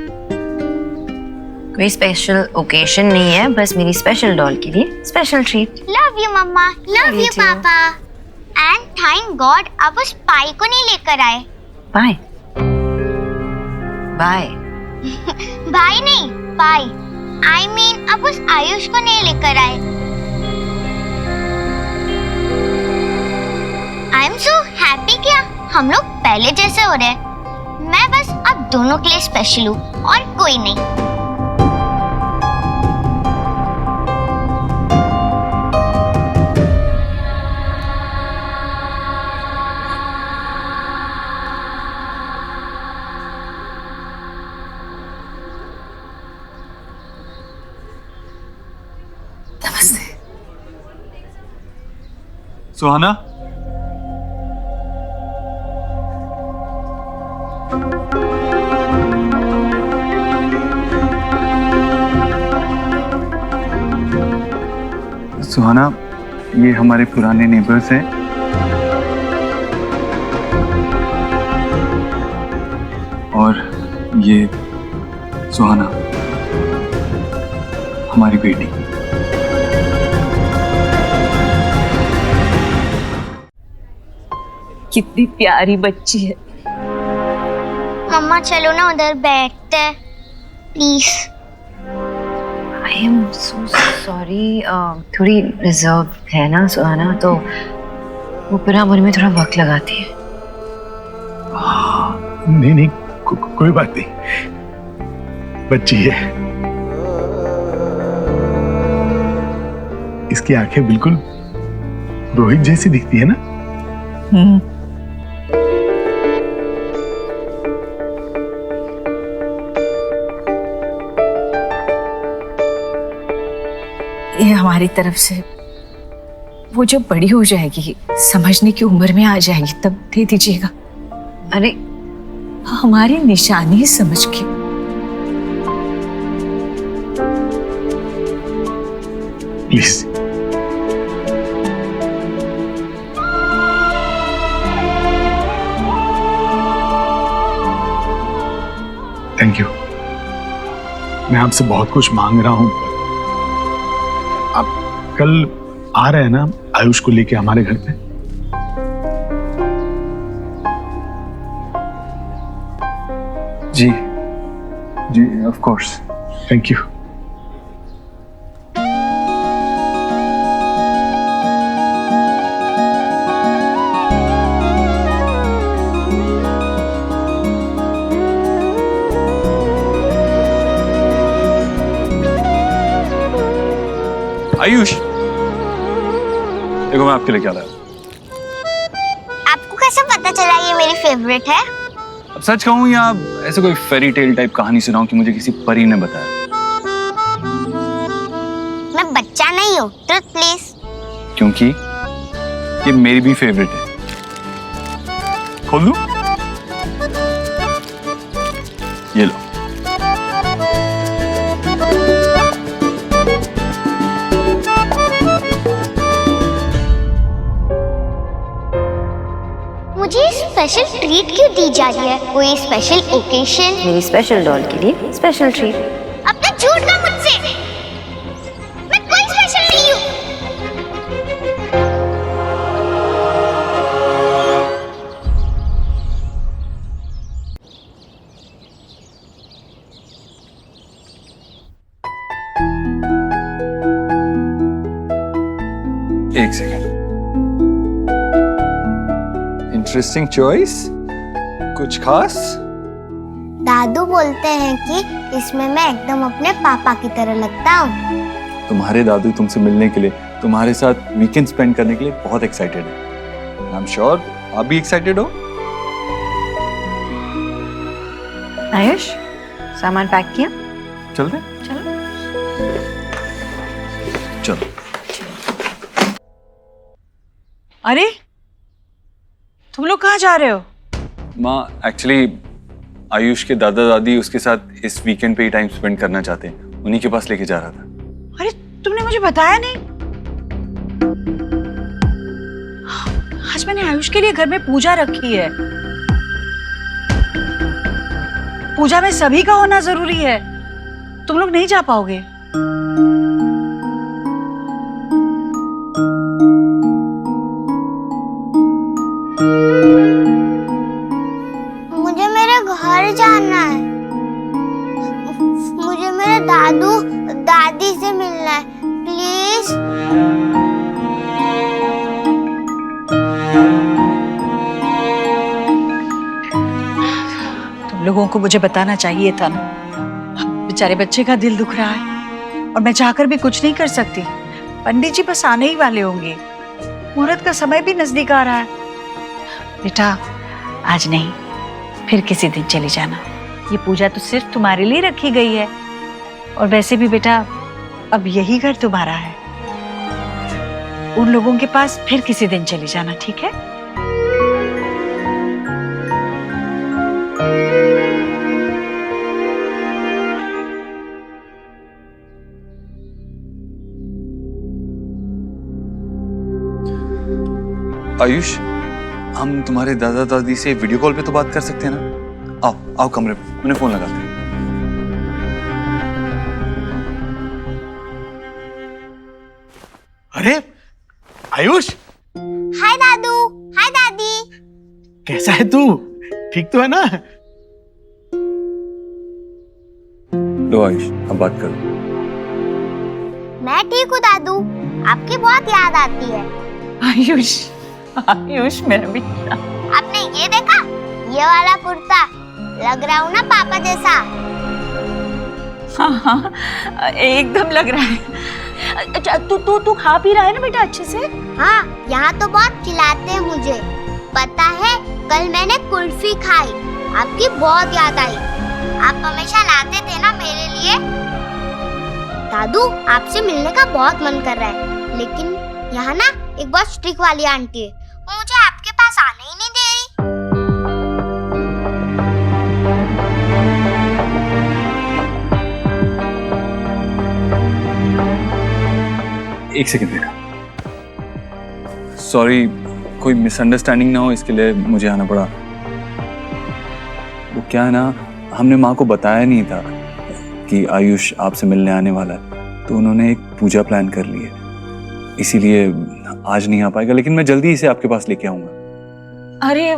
S4: कोई स्पेशल ओकेशन नहीं है, बस मेरी स्पेशल डॉल के लिए special treat.
S1: Love you mamma, love
S4: you
S1: you
S4: too.
S1: पापा। एंड थैंक गॉड आप उस पाई को नहीं लेकर आए।
S4: Bye bye.
S1: भाई नहीं, पाई। आई मीन आप उस आयुष को नहीं लेकर आए। I am so happy. क्या हम लोग पहले जैसे हो रहे हैं? मैं बस आप दोनों के लिए स्पेशल हूँ और कोई नहीं।
S7: सुहाना, सुहाना, ये हमारे पुराने नेबर्स हैं। और ये सुहाना हमारी बेटी।
S9: कितनी प्यारी बच्ची है।
S1: मम्मा चलो ना उधर बैठते हैं please.
S4: I am so sorry, थोड़ी रिजर्व है ना सुहाना, तो वो पूरा मुझ में थोड़ा वक्त लगाती है।
S3: नहीं नहीं, कोई बात नहीं, बच्ची है। इसकी आंखें बिल्कुल रोहित जैसी दिखती है ना।
S9: ये हमारी तरफ से, वो जब बड़ी हो जाएगी, समझने की उम्र में आ जाएगी, तब दे दीजिएगा।
S4: अरे
S9: हमारी निशानी समझ के।
S3: प्लीज। Thank you. मैं आपसे बहुत कुछ मांग रहा हूं, आप कल आ रहे हैं ना आयुष को लेके हमारे घर पे?
S7: जी जी, of course.
S3: Thank you.
S7: Ayush, देखो मैं आपके लिए क्या लाया।
S1: आपको कैसे पता चला ये मेरी फेवरेट है?
S7: अब सच कहूं या ऐसे कोई फेरी टेल टाइप कहानी सुनाऊं कि मुझे किसी परी ने बताया?
S1: मैं बच्चा नहीं हूँ, ट्रुथ प्लीज।
S7: क्योंकि ये मेरी भी फेवरेट है। खोल दूं? ये लो।
S1: मुझे स्पेशल ट्रीट क्यों दी जा रही है? कोई स्पेशल ओकेशन?
S4: मेरी स्पेशल डॉल के लिए स्पेशल ट्रीट।
S1: अब तक झूठ ना मुझसे, मैं कोई स्पेशल नहीं हूँ।
S7: एक सेकंड। Interesting choice. कुछ खास?
S1: दादू बोलते हैं कि इसमें मैं एकदम अपने पापा की तरह लगता हूँ।
S7: तुम्हारे दादू तुमसे मिलने के लिए, तुम्हारे साथ वीकेंड स्पेंड करने के लिए बहुत एक्साइटेड है। आई एम श्योर आप भी एक्साइटेड हो।
S4: आयुष, सामान पैक किया?
S7: चलते?
S4: चलो।
S7: चलो।
S5: अरे तुम लोग कहाँ जा रहे हो?
S7: माँ, एक्चुअली आयुष के दादा दादी उसके साथ इस वीकेंड पे ही टाइम स्पेंड करना चाहते हैं, उन्हीं के पास लेके जा रहा था।
S5: अरे तुमने मुझे बताया नहीं। आज मैंने आयुष के लिए घर में पूजा रखी है। पूजा में सभी का होना जरूरी है। तुम लोग नहीं जा पाओगे।
S1: मुझे मेरे घर जाना है। मुझे मेरे दादू दादी से मिलना है, प्लीज।
S5: तुम लोगों को मुझे बताना चाहिए था ना। बेचारे बच्चे का दिल दुख रहा है और मैं चाहकर भी कुछ नहीं कर सकती। पंडित जी बस आने ही वाले होंगे। मुहूर्त का समय भी नजदीक आ रहा है। बेटा, आज नहीं, फिर किसी दिन चली जाना। ये पूजा तो सिर्फ तुम्हारे लिए रखी गई है। और वैसे भी बेटा, अब यही घर तुम्हारा है। उन लोगों के पास फिर किसी दिन चली जाना, ठीक है?
S7: आयुष, हम तुम्हारे दादा दादी से वीडियो कॉल पे तो बात कर सकते हैं ना? आओ आओ कमरे में, मैंने फोन लगाते हैं।
S11: अरे आयुष,
S1: हाय दादू, हाय दादी।
S11: कैसा है तू? ठीक तो है ना?
S7: लो आयुष, अब बात करो।
S1: मैं ठीक हूँ दादू, आपकी बहुत याद आती है।
S5: आयुष, आयुष मेरा बेटा।
S1: आपने ये देखा, ये वाला कुर्ता, लग रहा हूँ ना पापा जैसा।
S5: हाँ हाँ, एकदम लग रहा है। अच्छा, तू खा पी रहा है ना बेटा अच्छे से?
S1: हाँ, यहाँ तो बहुत खिलाते हैं मुझे। पता है, कल मैंने कुल्फी खाई, आपकी बहुत याद आई। आप हमेशा लाते थे ना मेरे लिए। दादू, आपसे मिलने का बहुत मन कर रहा है, लेकिन यहाँ ना एक बहुत स्ट्रिक्ट वाली आंटी है, वो मुझे आपके पास आने ही नहीं दे रही।
S7: एक सेकंड बेटा, सॉरी, कोई मिसअंडरस्टैंडिंग ना हो इसके लिए मुझे आना पड़ा। वो क्या है ना, हमने माँ को बताया नहीं था कि आयुष आपसे मिलने आने वाला है, तो उन्होंने एक पूजा प्लान कर ली है, इसीलिए आज नहीं आ पाएगा, लेकिन मैं जल्दी इसे आपके पास लेके आऊंगा।
S5: अरे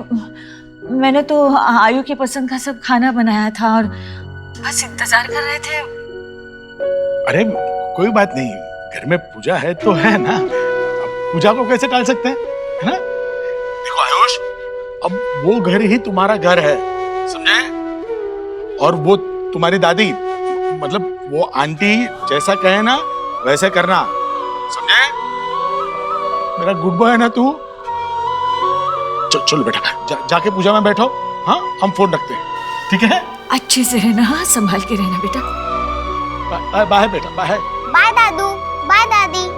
S5: मैंने तो आयु की पसंद का सब खाना बनाया था और बस इंतजार कर रहे थे।
S11: अरे कोई बात नहीं, घर में पूजा है तो है ना, अब पूजा को कैसे टाल सकते हैं, है ना? देखो आयुष, अब वो घर ही तुम्हारा घर है, समझे? और वो तुम्हारी दादी, मतलब वो आंटी जैसा कहे ना वैसे करना, समझे? मेरा गुड बॉय है ना तू? चलो बेटा, जाके पूजा में बैठो। हाँ, हम फोन रखते हैं, ठीक है?
S5: अच्छे से रहना, संभाल के रहना बेटा।
S11: बाय बेटा, बाय।
S1: बाय दादू, बाय दादी।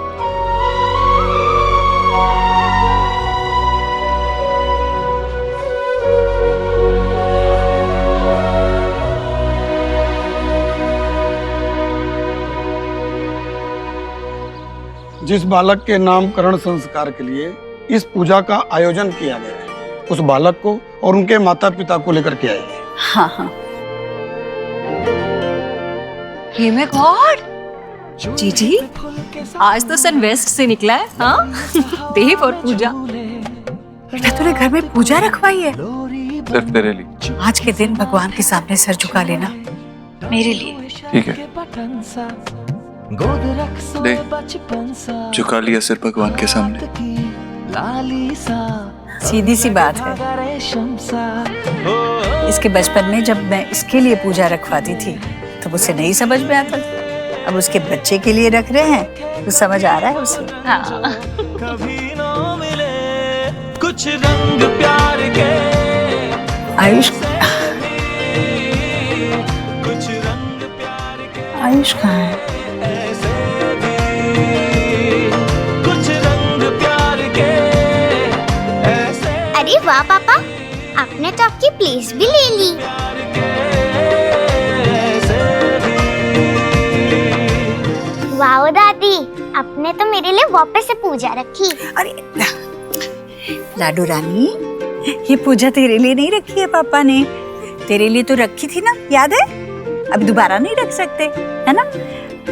S13: जिस बालक के नामकरण संस्कार के लिए इस पूजा का आयोजन किया गया है, उस बालक को और उनके माता पिता को लेकर के आइए।
S5: हाँ हाँ। हे माय गॉड, जीजी, आज तो सन वेस्ट से निकला है। हाँ, देव और पूजा। बेटा, तूने घर में पूजा रखवाई है?
S7: सिर्फ तेरे लिए।
S5: आज के दिन भगवान के सामने सर झुका लेना, मेरे लिए।
S7: ठीक है, ले, झुका लिया सिर भगवान के सामने।
S5: सीधी सी बात है, इसके बचपन में जब मैं इसके लिए पूजा रखवाती थी तो उसे नहीं समझ में आता था, अब उसके बच्चे के लिए रख रहे हैं तो समझ आ रहा है उसे। हाँ।
S14: कुछ रंग प्यार के
S5: आयुष, आयुष कहाँ है?
S1: अरे वाह पापा, आपने तो आपकी प्लेस भी ले ली। वाह दादी, आपने तो मेरे लिए वापस से पूजा रखी।
S5: अरे लाडू रानी, ये पूजा तेरे लिए नहीं रखी है पापा ने, तेरे लिए तो रखी थी ना, याद है? अब दोबारा नहीं रख सकते, है ना?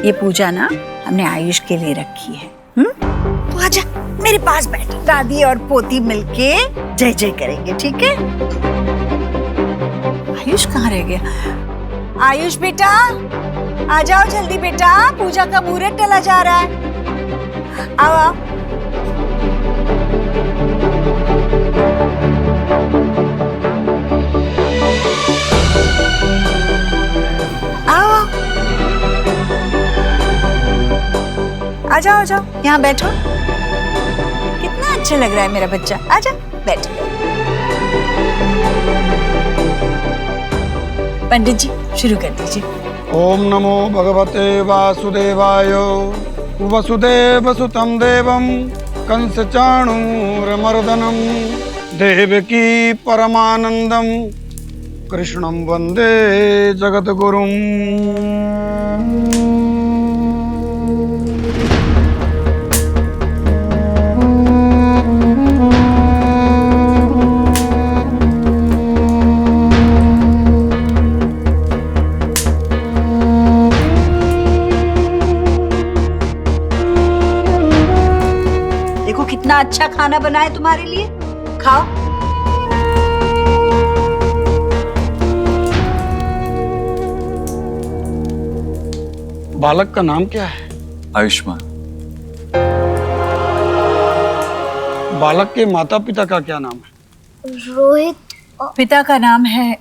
S5: ये पूजा ना हमने आयुष के लिए रखी है। तू आजा मेरे पास बैठ, दादी और पोती मिलके जय जय करेंगे, ठीक है? आयुष कहाँ रह गया? आयुष बेटा, आ जाओ जल्दी बेटा, पूजा का मुहूर्त टला जा रहा है। आओ आओ। आओ, आ जाओ, आ जाओ, यहाँ बैठो। कितना अच्छा लग रहा है मेरा बच्चा, आजा बैठ। पंडित जी शुरू कर दीजिए।
S13: ओम नमो भगवते वासुदेवाय। वसुदेव सुतं देवं कंस चाणूरमर्दनं देवकी परमानंदं कृष्णं वंदे जगद्गुरुं।
S5: अच्छा खाना बनाए तुम्हारे लिए, खाओ।
S13: बालक का नाम क्या है?
S7: आयुष्मान।
S13: बालक के माता पिता का क्या नाम है?
S1: रोहित।
S5: पिता का नाम है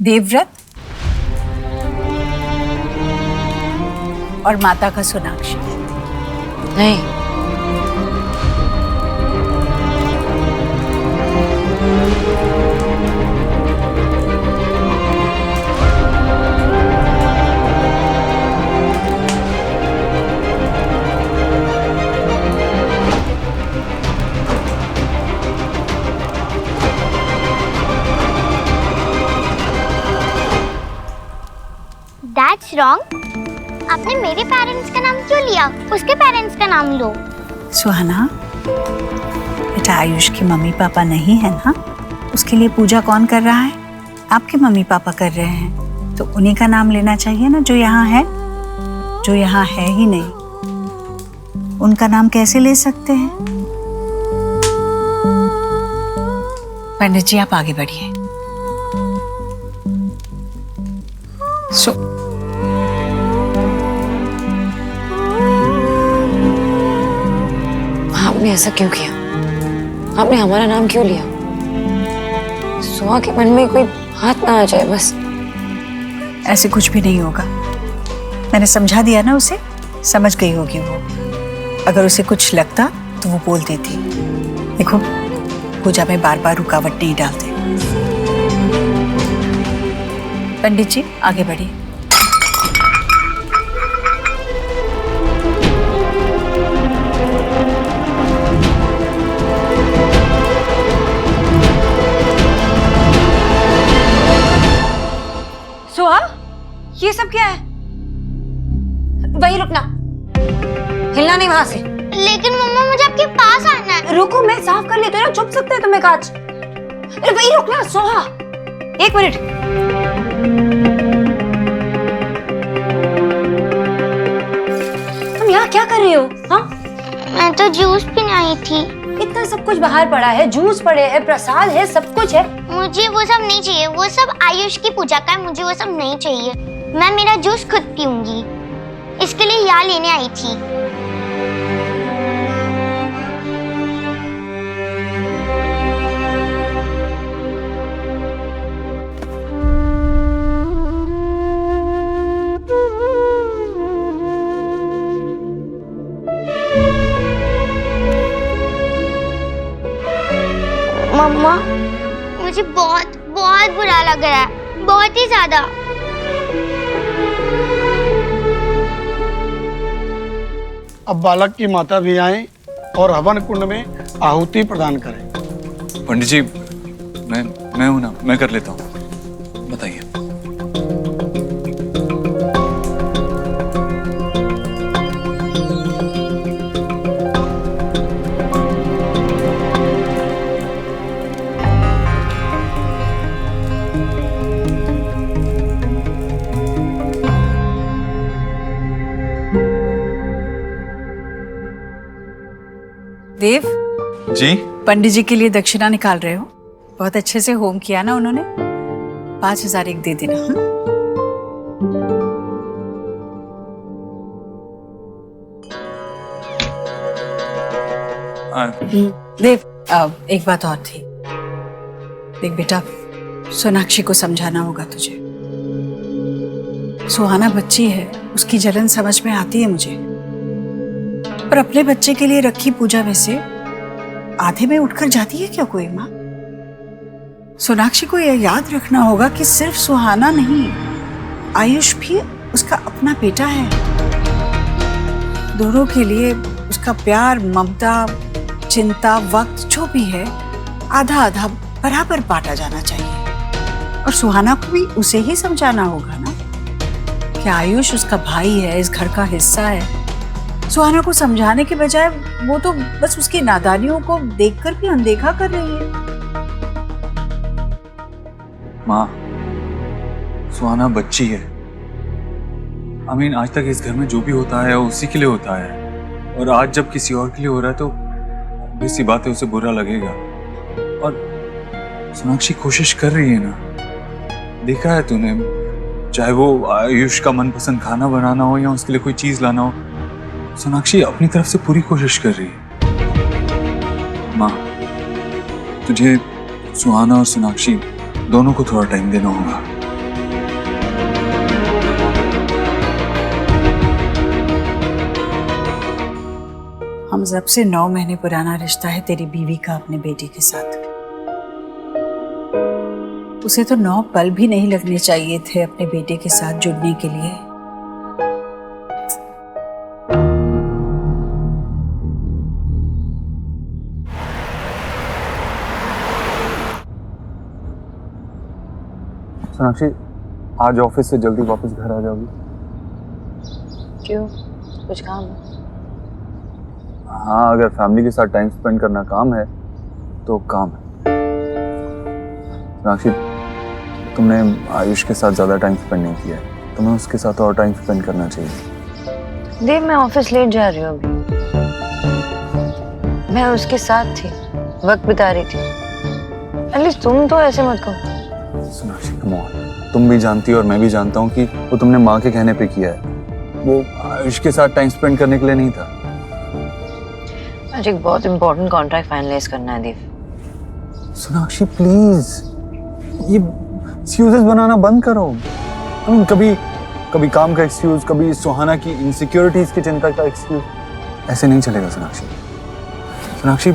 S5: देवव्रत और माता का सोनाक्षी।
S4: नहीं,
S1: That's wrong. आपने मेरे पेरेंट्स का नाम क्यों लिया? उसके पेरेंट्स का नाम लो।
S5: सुहाना, बेटा आयुष के मम्मी पापा नहीं है ना, उसके लिए पूजा कौन कर रहा है? आपके मम्मी पापा कर रहे हैं, तो उन्हीं का नाम लेना चाहिए ना, जो यहाँ है। जो यहाँ है ही नहीं, उनका नाम कैसे ले सकते हैं? पंडित जी आप आगे बढ़िए।
S4: आपने ऐसा क्यों किया? आपने हमारा नाम क्यों लिया? सुहा के मन में कोई हाथ ना आ जाए बस।
S5: ऐसे कुछ भी नहीं होगा, मैंने समझा दिया ना उसे, समझ गई होगी वो। अगर उसे कुछ लगता तो वो बोल देती। देखो, पूजा में बार बार रुकावट नहीं डालते। पंडित जी आगे बढ़िए।
S4: सुहा, ये सब क्या है? वहीं रुकना, हिलना नहीं वहां से।
S1: लेकिन मम्मा मुझे आपके पास आना है।
S4: रुको, मैं साफ कर लेती हूँ ना, चुप सकते हैं तुम्हें कांच। अरे वहीं रुकना सुहा, 1 मिनट। तुम यहाँ क्या कर रही हो? हाँ,
S1: मैं तो जूस पीने आई थी।
S4: इतना सब कुछ बाहर पड़ा है, जूस पड़े हैं, प्रसाद है, सब कुछ है।
S1: मुझे वो सब नहीं चाहिए, वो सब आयुष की पूजा का है, मुझे वो सब नहीं चाहिए। मैं मेरा जूस खुद पीऊंगी, इसके लिए यहाँ लेने आई थी। मम्मा, मुझे बहुत बहुत बुरा लग रहा है, बहुत ही ज्यादा।
S13: अब बालक की माता भी आए और हवन कुंड में आहुति प्रदान करें।
S7: पंडित जी, मैं हूं ना, मैं कर लेता हूँ, बताइए।
S5: देव
S7: जी,
S5: पंडित जी के लिए दक्षिणा निकाल रहे हो? बहुत अच्छे से होम किया ना उन्होंने। 5,000 एक दे देना। देव, एक बात और थी। देख बेटा, सोनाक्षी को समझाना होगा तुझे। सुहाना बच्ची है, उसकी जलन समझ में आती है मुझे, पर अपने बच्चे के लिए रखी पूजा में से आधे में उठकर जाती है क्या कोई माँ? सोनाक्षी को यह याद रखना होगा कि सिर्फ सुहाना नहीं, आयुष भी उसका अपना बेटा है। दोनों के लिए उसका प्यार, ममता, चिंता, वक्त जो भी है, आधा आधा बराबर बांटा जाना चाहिए। और सुहाना को भी उसे ही समझाना होगा ना कि आयुष उसका भाई है, इस घर का हिस्सा है। सुहाना को समझाने के बजाय वो तो बस उसकी नादानियों को देखकर भी अनदेखा कर रही है।
S7: माँ, सुहाना बच्ची है। आज तक इस घर में जो भी होता है वो उसी के लिए होता है, और आज जब किसी और के लिए हो रहा है तो ऐसी बात है उसे बुरा लगेगा। और सोनाक्षी कोशिश कर रही है ना, देखा है तूने, चाहे वो आयुष का मनपसंद खाना बनाना हो या उसके लिए कोई चीज लाना हो, सोनाक्षी अपनी तरफ से पूरी कोशिश कर रही है। माँ, तुझे सुहाना और सोनाक्षी दोनों को थोड़ा टाइम देना होगा।
S5: हम जब से 9 महीने पुराना रिश्ता है तेरी बीवी का अपने बेटे के साथ। उसे तो 9 पल भी नहीं लगने चाहिए थे अपने बेटे के साथ जुड़ने के लिए।
S7: सोनाक्षी, आज ऑफिस से जल्दी वापस घर आ जाओगी?
S4: क्यों, कुछ काम है?
S7: हाँ, अगर फैमिली के साथ टाइम स्पेंड करना काम है तो काम है। सोनाक्षी, तुमने आयुष के साथ ज्यादा टाइम स्पेंड नहीं किया है, तुम्हें उसके साथ और टाइम स्पेंड करना चाहिए।
S4: देव, मैं ऑफिस लेट जा रही हूँ अभी। मैं उसके साथ थी, वक्त बिता रही थी। एटलीस्ट तुम तो ऐसे मत कहो।
S7: सोनाक्षी, कम ऑन, तुम भी जानती हो और मैं भी जानता हूँ कि वो तुमने माँ के कहने पे किया है, वो आयुष के साथ टाइम स्पेंड करने के लिए नहीं था।
S4: मुझे एक बहुत इंपॉर्टेंट कॉन्ट्रैक्ट फाइनलाइज करना है देव।
S7: सोनाक्षी प्लीज, ये एक्सक्यूजेस बनाना बंद करो। कभी काम का एक्सक्यूज, कभी सुहाना की इनसिक्योरिटीज की चिंता का एक्सक्यूज, ऐसे नहीं चलेगा सोनाक्षी। सोनाक्षी,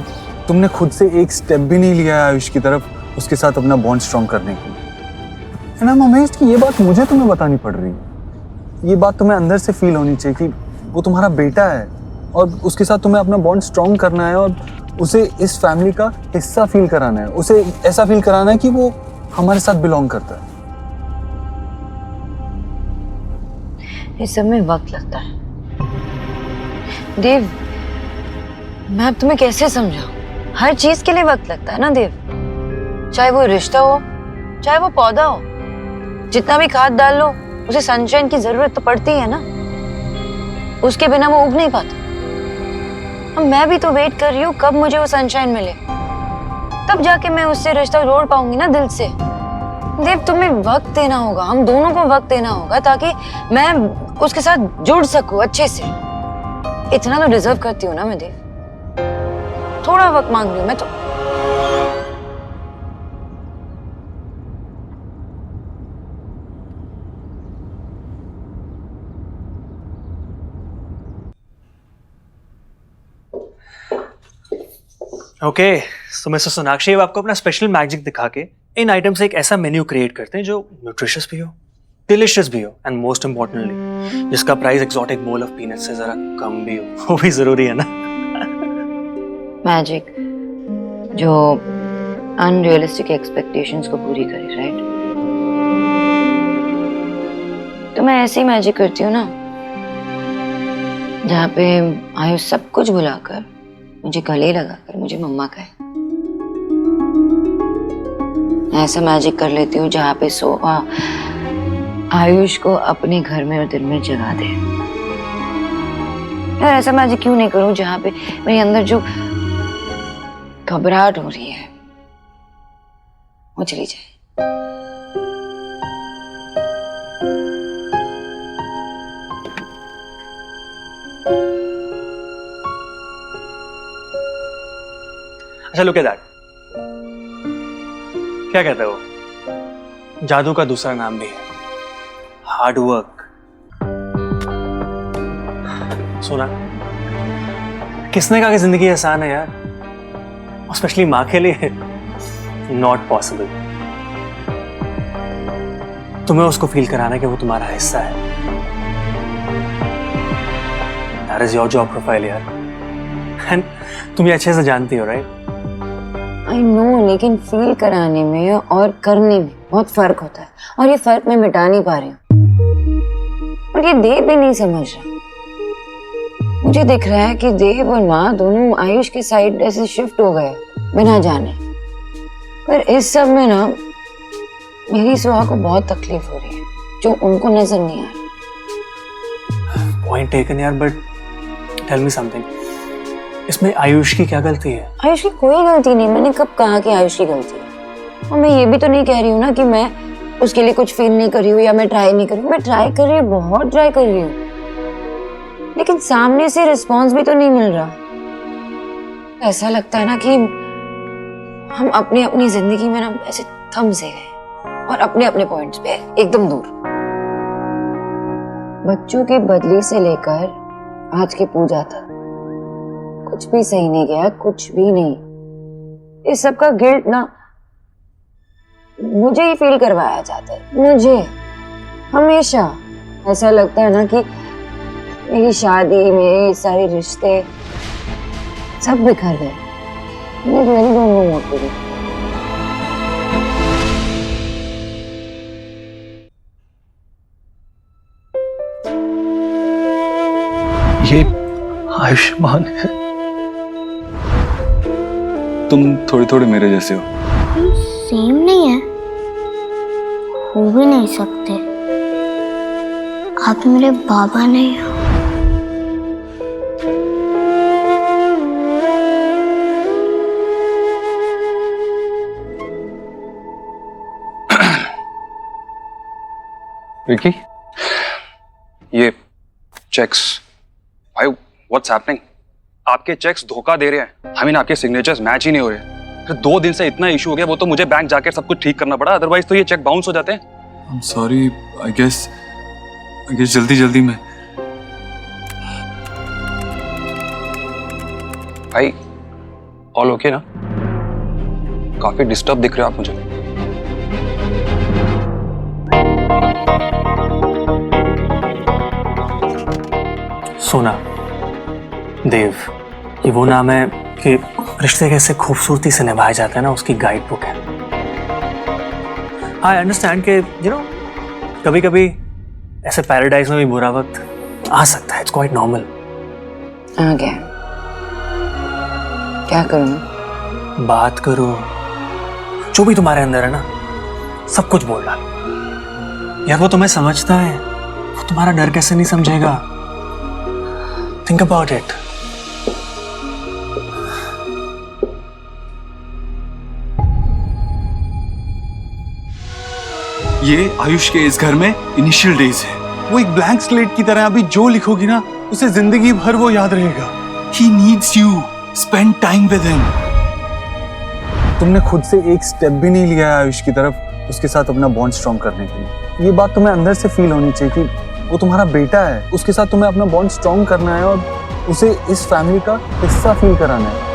S7: तुमने खुद से एक स्टेप भी नहीं लिया है आयुष की तरफ उसके साथ अपना बॉन्ड स्ट्रॉन्ग करने के लिए। एंड आई एम अमेज्ड कि ये बात मुझे तुम्हें बतानी पड़ रही है। ये बात तुम्हें अंदर से फील होनी चाहिए कि वो तुम्हारा बेटा है और उसके साथ तुम्हें अपना बॉन्ड स्ट्रॉन्ग करना है और उसे इस फैमिली का हिस्सा फील कराना है, उसे ऐसा फील कराना है कि वो हमारे साथ बिलोंग करता है।
S4: इस सब में वक्त लगता है देव। मैं अब तुम्हें कैसे समझाऊं? हर चीज के लिए वक्त लगता है ना देव। चाहे वो रिश्ता हो, चाहे वो पौधा हो, जितना भी खाद डाल लो उसे सनशाइन की जरूरत तो पड़ती है ना। उसके बिना वो उग नहीं पाता। अब मैं भी तो वेट कर रही हूँ कब मुझे वो सनशाइन मिले, तब जाके मैं उससे रिश्ता जोड़ पाऊंगी ना दिल से। देव, तुम्हें वक्त देना होगा, हम दोनों को वक्त देना होगा ताकि मैं उसके साथ जुड़ सकूं अच्छे से। इतना तो डिजर्व करती हूँ ना मैं देव। थोड़ा वक्त मांग रही हूँ मैं तो।
S10: ओके, तो मिस्टर सोनाक्षी, अब आपको अपना स्पेशल मैजिक दिखा के इन आइटम से एक ऐसा मेन्यू क्रिएट करते हैं जो न्यूट्रिशियस भी हो, डिलिशियस भी हो एंड मोस्ट इम्पोर्टेंटली जिसका price exotic bowl of peanut से जरा कम भी हो। वो भी जरूरी है ना।
S4: मैजिक जो अनरियलिस्टिक एक्सपेक्टेशंस को पूरी करे, राइट? तो मैं ऐसी मैजिक करती हूँ ना जहाँ पे आयुष सब कुछ भुलाकर मुझे गले लगाकर मुझे मम्मा कहे। ऐसा मैजिक कर लेती हूँ जहाँ पे सोहा आयुष को अपने घर में और दिल में जगा दे। यार, ऐसा मैजिक क्यों नहीं करूँ जहाँ पे मेरे अंदर जो घबराहट हो रही है वो चली जाए।
S10: अच्छा, लुक एट दैट। क्या कहते हो? जादू का दूसरा नाम भी है हार्ड वर्क। सुना, किसने कहा कि जिंदगी आसान है यार, स्पेशली माँ के लिए नॉट पॉसिबल। तुम्हें उसको फील कराना है कि वो तुम्हारा हिस्सा है। That is your job profile यार, एंड तुम ये अच्छे से जानती हो, राइट?
S4: आई नो, लेकिन फील कराने में और करने में बहुत फर्क होता है और ये फर्क मैं मिटा नहीं पा रही हूँ। और ये देव भी नहीं समझ रहा। मुझे दिख रहा है कि देव और माँ दोनों आयुष की साइड ऐसे शिफ्ट हो गए बिना जाने। पर इस सब में ना मेरी सुहा को बहुत तकलीफ हो रही है जो उनको नजर नहीं आ रहा।
S10: पॉइंट टेकन यार, बट टेल मी समथिंग, इसमें आयुष की क्या गलती है?
S4: आयुष की कोई गलती नहीं, मैंने कब कहा कि आयुष की गलती है? और मैं ये भी तो नहीं कह रही हूँ ना कि मैं उसके लिए कुछ फील नहीं कर रही हूँ या मैं ट्राई नहीं कर रही हूँ। मैं ट्राई कर रही हूँ, बहुत ट्राई कर रही हूँ, लेकिन सामने से रिस्पॉन्स भी तो नहीं मिल रहा। ऐसा लगता है ना कि हम अपनी अपनी जिंदगी में ना ऐसे थम से गए और अपने अपने पॉइंट्स पे एकदम दूर। बच्चों की बदली से लेकर आज की पूजा तक कुछ भी सही नहीं गया, कुछ भी नहीं। इस सब का गिल्ट ना मुझे ही फील करवाया जाता है। मुझे हमेशा ऐसा लगता है ना कि मेरी शादी, मेरे सारे रिश्ते सब बिखर गए। मेरी दोनों मौत हुई।
S7: ये आयुष्मान है। तुम थोड़े थोड़े मेरे जैसे हो।
S1: सेम नहीं है, हो भी नहीं सकते। आप मेरे बाबा नहीं हो।
S7: विकी, ये चेक्स, भाई व्हाट्स हैपनिंग? आपके चेक्स धोखा दे रहे हैं। आई मीन आपके सिग्नेचर्स मैच ही नहीं हो रहे। फिर 2 दिन से इतना इशू हो गया, वो तो मुझे बैंक जाकर सब कुछ ठीक करना पड़ा, अदरवाइज तो ये चेक बाउंस हो जाते हैं। I am sorry, I guess जल्दी में। भाई ऑल ओके ना? काफी डिस्टर्ब दिख रहे हो आप मुझे।
S10: सोना, देव, ये वो नाम है कि रिश्ते कैसे खूबसूरती से निभाए जाते हैं ना, उसकी गाइड बुक है। आई अंडरस्टैंड कि कभी कभी ऐसे पैराडाइज में भी बुरा वक्त आ सकता है। It's quite normal.
S4: आ गया, क्या करूं?
S10: बात करो, जो भी तुम्हारे अंदर है ना सब कुछ बोल डालो। यार वो तुम्हें समझता है, वो तुम्हारा डर कैसे नहीं समझेगा? Think about it.
S7: ये आयुष के इस घर में इनिशियल डेज है। वो एक ब्लैंक स्लेट की तरह, अभी जो लिखोगी ना उसे जिंदगी भर वो याद रहेगा। He needs you. Spend time with him.
S15: तुमने खुद से एक स्टेप भी नहीं लिया है आयुष की तरफ, उसके साथ अपना बॉन्ड स्ट्रॉन्ग करने के लिए। ये बात तुम्हें अंदर से फील होनी चाहिए कि वो तुम्हारा बेटा है, उसके साथ तुम्हें अपना बॉन्ड स्ट्रॉन्ग करना है और उसे इस फैमिली का हिस्सा फील कराना है।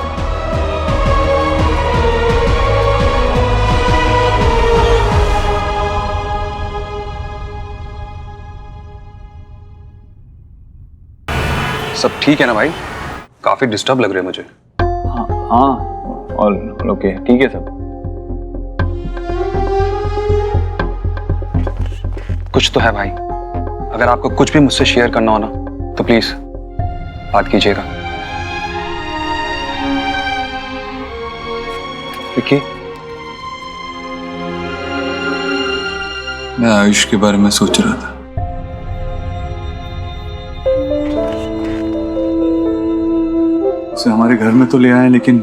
S7: सब ठीक है ना भाई? काफी डिस्टर्ब लग रहे हैं मुझे।
S15: हाँ, ऑल ओके, ठीक है सब।
S7: कुछ तो है भाई। अगर आपको कुछ भी मुझसे शेयर करना हो ना तो प्लीज बात कीजिएगा। विकी, मैं आयुष के बारे में सोच रहा था। उसे हमारे घर में तो ले आए, लेकिन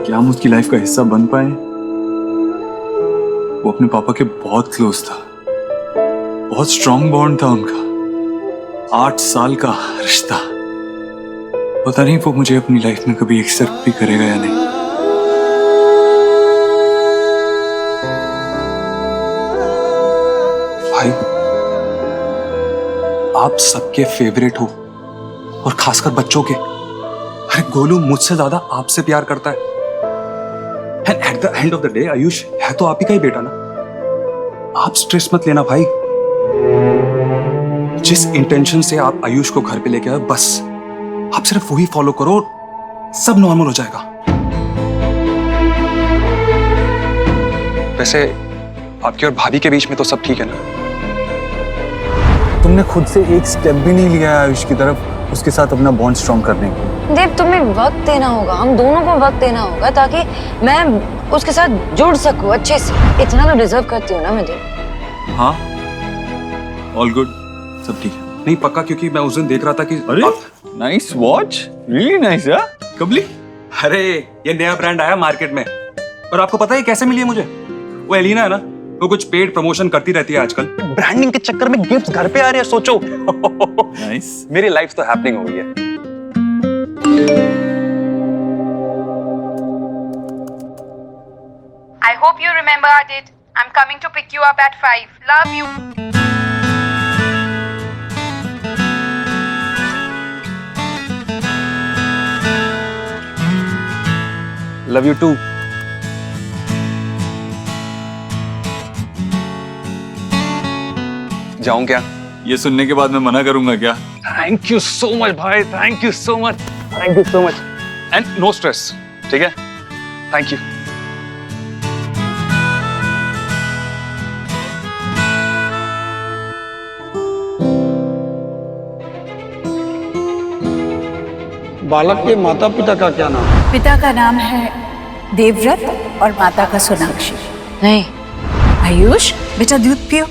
S7: क्या हम उसकी लाइफ का हिस्सा बन पाए? वो अपने पापा के बहुत क्लोज था, बहुत स्ट्रॉन्ग बॉन्ड था उनका, 8 साल का रिश्ता। पता नहीं वो मुझे अपनी लाइफ में कभी एक्सेप्ट भी करेगा या नहीं। भाई, आप सबके फेवरेट हो और खासकर बच्चों के। अरे गोलू मुझसे ज्यादा आपसे प्यार करता है। And at the end of the day Ayush है तो आप ही का ही बेटा ना। आप स्ट्रेस मत लेना भाई। जिस इंटेंशन से आप आयुष को घर पे लेके आए, बस आप सिर्फ वही फॉलो करो, सब नॉर्मल हो जाएगा। वैसे आपकी और भाभी के बीच में तो सब ठीक है ना?
S15: तुमने खुद से एक स्टेप भी नहीं लिया है आयुष की तरफ, उसके साथ अपना बॉन्ड स्ट्रॉन्ग करने के लिए।
S4: देव, तुम्हें वक्त देना होगा, हम दोनों को वक्त देना होगा ताकि मैं उसके साथ जुड़ सकूं अच्छे से। इतना तो डिजर्व करती हूँ ना मैं देव।
S7: हाँ, ऑल गुड, सब ठीक है। नहीं पक्का, क्योंकि मैं उस दिन देख रहा था कि
S15: अरे नाइस वॉच, रियली नाइस। यार कब ली?
S7: अरे ये नया ब्रांड आया मार्केट में, और आपको पता है कैसे मिली है मुझे? वो एलिना है ना, वो कुछ पेड प्रमोशन करती रहती है आजकल। ब्रांडिंग के चक्कर में गिफ्ट्स घर पे आ रहे हैं, सोचो।
S15: नाइस।
S7: मेरी लाइफ तो हैपनिंग हो गई है।
S4: I hope you remembered it. I'm coming to pick you up at 5. Love you.
S7: Love you too. जाऊं क्या?
S15: ये सुनने के बाद मैं मना करूंगा क्या?
S7: थैंक यू सो मच भाई, thank you so much, thank you so much. And no stress, ठीक है? Thank you.
S13: बालक के माता पिता का क्या नाम है?
S5: पिता का नाम है देवव्रत और माता का सोनाक्षी।
S4: नहीं,
S5: आयुष बेटा दूध पियो,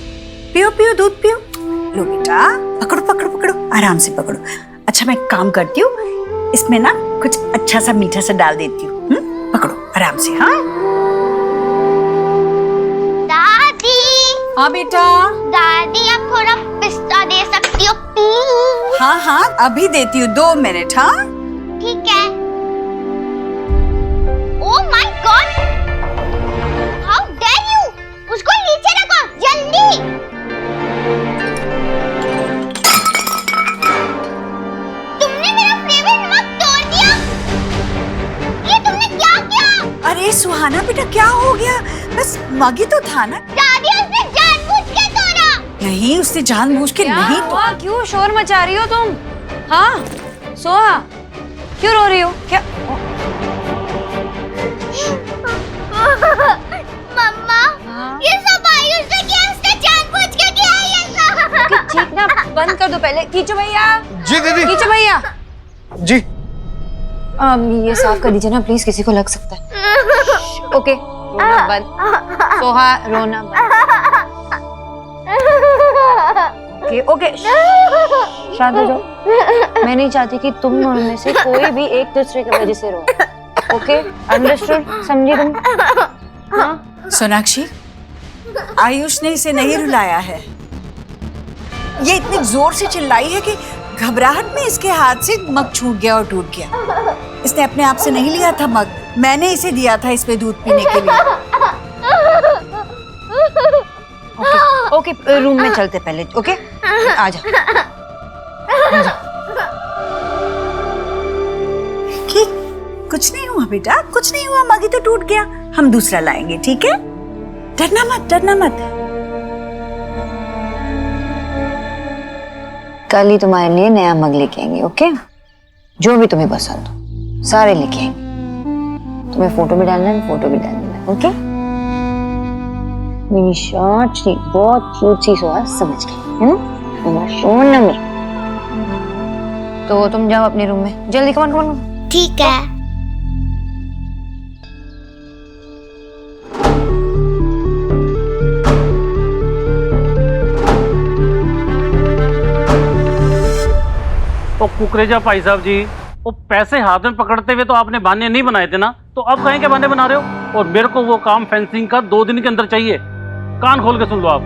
S5: पियो पियो दूध पियो। लो बेटा, पकड़ो पकड़ो पकड़ो, आराम से पकड़ो। अच्छा मैं एक काम करती हूँ, इसमें ना कुछ अच्छा सा मीठा सा डाल देती हूँ। पकड़ो आराम से। हाँ
S1: दादी।
S5: हाँ बेटा।
S1: दादी आप थोड़ा पिस्ता दे सकती हो प्लीज?
S5: हाँ हाँ अभी देती हूँ, 2 मिनट। हाँ
S1: ठीक है। Oh my god, how dare you! उसको नीचे रखो जल्दी। तुमने मेरा फेवरेट नमक तोड़ दिया। ये तुमने क्या किया?
S5: अरे सुहाना बेटा क्या हो गया? बस मग ही तो था ना।
S1: दादी उसने जानबूझ के तोड़ा।
S5: नहीं उसने जानबूझ के नहीं
S4: हुआ? क्यों शोर मचा रही हो तुम? हाँ सोहा, क्यों रो रही हो? क्या?
S1: मम्मा, ये सब आयुष ने किया, उसने जानबूझ के किया है ये सब।
S4: चीखना बंद कर दो पहले। कीचो भैया।
S11: जी दीदी।
S4: कीचो भैया।
S11: जी।
S4: ये साफ कर दीजिए ना प्लीज, किसी को लग सकता है। ओके रोना बंद। सोहा रोना बंद। ओके ओके शांत हो जाओ। मैं नहीं चाहती कि तुम दोनों में से कोई भी एक दूसरे की वजह से रो। Okay understood? समझी तुम? हाँ?
S5: सोनाक्षी, आयुष ने इसे नहीं रुलाया है। ये इतनी जोर से चिल्लाई है कि घबराहट में इसके हाथ से मग छूट गया और टूट गया। इसने अपने आप से नहीं लिया था मग, मैंने इसे दिया था इसमें दूध पीने के लिए।
S4: ओके रूम में चलते पहले। ओके आजा।
S5: कुछ नहीं हुआ बेटा, कुछ नहीं हुआ, मग ही तो टूट गया। हम दूसरा लाएंगे, ठीक है? डरना मत, डरना मत।
S4: कल ही तुम्हारे लिए नया मग लेके आएंगे। ओके जो भी तुम्हें पसंद हो सारे लेके आएंगे। तुम्हें फोटो भी डालना है, फोटो भी डालना है। ओके मेरी शॉर्ट सी बहुत क्यूट सी सोहा, समझ गई है ना? सोना में तो तुम जाओ अपने रूम में जल्दी। कमान कमान।
S1: ठीक है।
S12: तो कुकरेजा भाई साहब जी, वो पैसे हाथ में पकड़ते हुए तो आपने बहाने नहीं बनाए थे ना, तो अब कहीं के बहाने बना रहे हो? और मेरे को वो काम फेंसिंग का 2 दिन के अंदर चाहिए। कान खोल के सुन लो आप।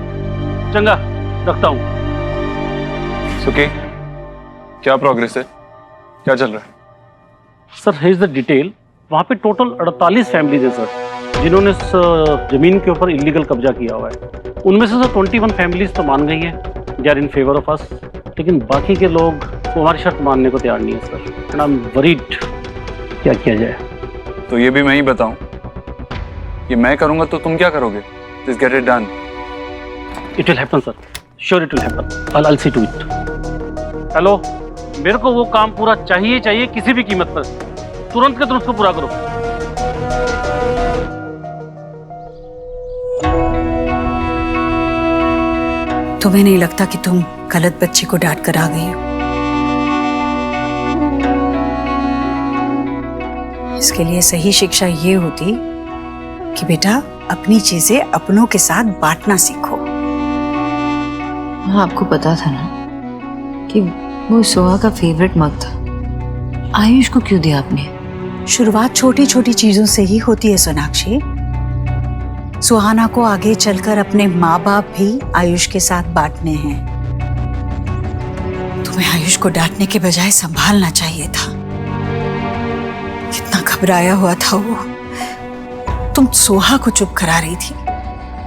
S12: चंगा रखता हूँ।
S15: सुके, क्या प्रोग्रेस है? क्या चल रहा है?
S12: Sir here is the detail. वहाँ पे टोटल 48 फैमिलीज हैं सर, जिन्होंने इस जमीन के ऊपर इलीगल कब्जा किया हुआ है। उनमें से सर 21 फैमिलीज तो मान गई हैं, they are in favour of us, लेकिन बाकी के लोग वो हमारी शर्त मानने को तैयार नहीं है sir. And I am worried, क्या किया जाए?
S15: तो ये भी मैं ही बताऊं, ये मैं करूंगा तो तुम क्या करोगे? Just get it done.
S12: It will happen, sir. Sure, it will happen. I'll see to it. Hello, मेरे को वो काम पूरा चाहिए किसी भी कीमत पर। तुरंत के तुरंत उसको पूरा करो।
S5: तुम्हें नहीं लगता कि तुम गलत बच्चे को डांट कर आ गई हो? इसके लिए सही शिक्षा ये होती कि बेटा अपनी चीजें अपनों के साथ बांटना सीखो।
S4: हाँ आपको पता था ना कि वो सोहा का फेवरेट मग था। आयुष को क्यों दिया आपने?
S5: शुरुआत छोटी छोटी चीजों से ही होती है सोनाक्षी। सुहाना को आगे चलकर अपने माँ बाप भी आयुष के साथ बांटने हैं। तुम्हें आयुष को डांटने के बजाय संभालना चाहिए था। कितना घबराया हुआ था वो। तुम सोहा को चुप करा रही थी,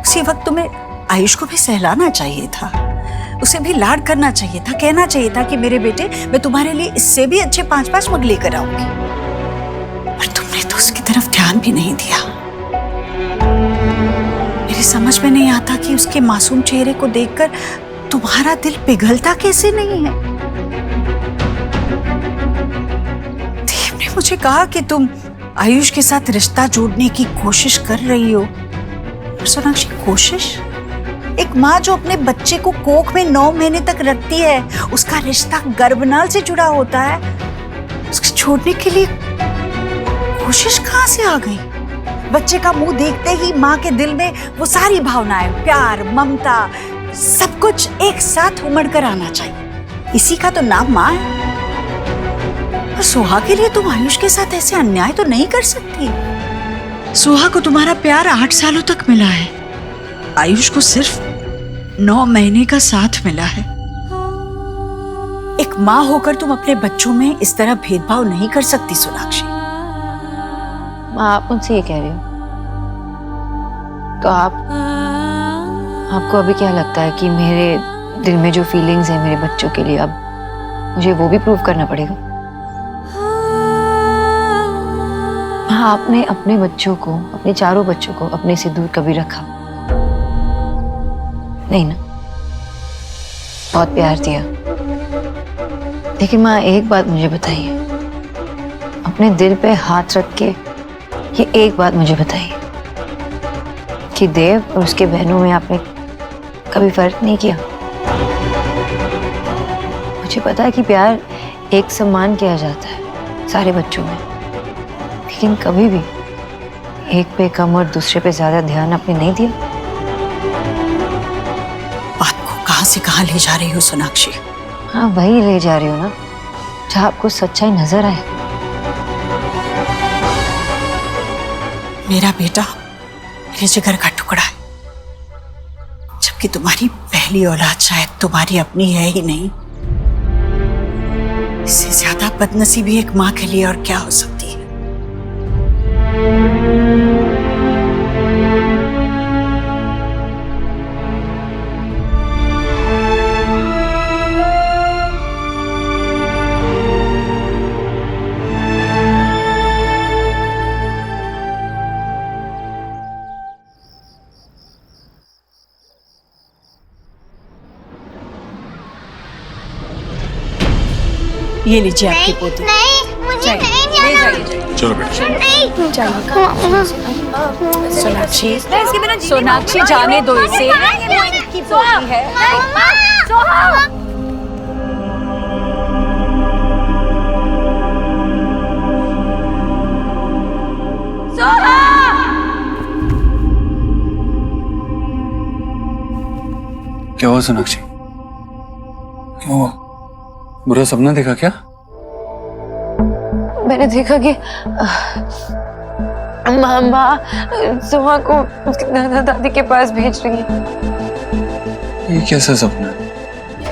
S5: उसी वक्त तुम्हें आयुष को भी सहलाना चाहिए था, उसे भी लाड करना चाहिए था, कहना चाहिए था कि मेरे बेटे, मैं तुम्हारे लिए इससे भी अच्छे 5-5 मग लेकर आऊंगी। पर तुमने तो उसकी तरफ ध्यान भी नहीं दिया। मेरी समझ में नहीं आता कि उसके मासूम चेहरे को देखकर तुम्हारा दिल पिघलता कैसे नहीं है। देव ने मुझे कहा कि तुम आयुष के साथ रिश्ता जोड़ने की कोशिश कर रही हो। पर सोनाक्षी, कोशिश? एक माँ जो अपने बच्चे को कोख में 9 महीने तक रखती है, उसका रिश्ता गर्भनाल से जुड़ा होता है, उसको छोड़ने के लिए कोशिश कहाँ से आ गई? बच्चे का मुंह देखते ही माँ के दिल में वो सारी भावनाएं, प्यार, ममता, सब कुछ एक साथ उमड़ कर आना चाहिए। इसी का तो नाम माँ है। और सोहा के लिए तुम आयुष के साथ ऐसे अन्याय तो नहीं कर सकती। सोहा को तुम्हारा प्यार 8 सालों तक मिला है, आयुष को सिर्फ 9 महीने का साथ मिला है। एक माँ होकर तुम अपने बच्चों में इस तरह भेदभाव नहीं कर सकती सोनाक्षी।
S4: माँ, आप मुझसे ये कह रही हो तो आपको अभी क्या लगता है कि मेरे दिल में जो फीलिंग्स है मेरे बच्चों के लिए, अब मुझे वो भी प्रूव करना पड़ेगा? हाँ, आपने अपने बच्चों को, अपने चारों बच्चों को अपने से दूर कभी रखा नहीं ना? बहुत प्यार दिया। लेकिन माँ, एक बात मुझे बताइए, अपने दिल पे हाथ रख के ये एक बात मुझे बताइए कि देव और उसके बहनों में आपने कभी फर्क नहीं किया? मुझे पता है कि प्यार एक समान किया जाता है सारे बच्चों में, लेकिन कभी भी एक पे कम और दूसरे पे ज्यादा ध्यान आपने नहीं दिया।
S5: बात को कहां से कहां ले जा रही हो सोनाक्षी?
S4: हाँ, वही ले जा रही हो ना जहाँ आपको सच्चाई नजर आए।
S5: मेरा बेटा मेरे जिगर का टुकड़ा है, जबकि तुम्हारी पहली औलाद शायद तुम्हारी अपनी है ही नहीं। इससे ज्यादा बदनसीबी एक माँ के लिए और क्या हो सकती है? ये लीजिए आपकी पोती।
S1: नहीं, मुझे नहीं जाना।
S11: चलो बेटा।
S1: नहीं
S5: सोनाक्षी, सोनाक्षी जाने दो इसे। वो इनकी पोती है।
S15: क्या हुआ सोनाक्षी? क्या हुआ? बुरा सपना देखा क्या?
S4: मैंने देखा कि माँ सोहा को उसके दादा दादी के पास भेज रही है।
S15: ये कैसा सपना है?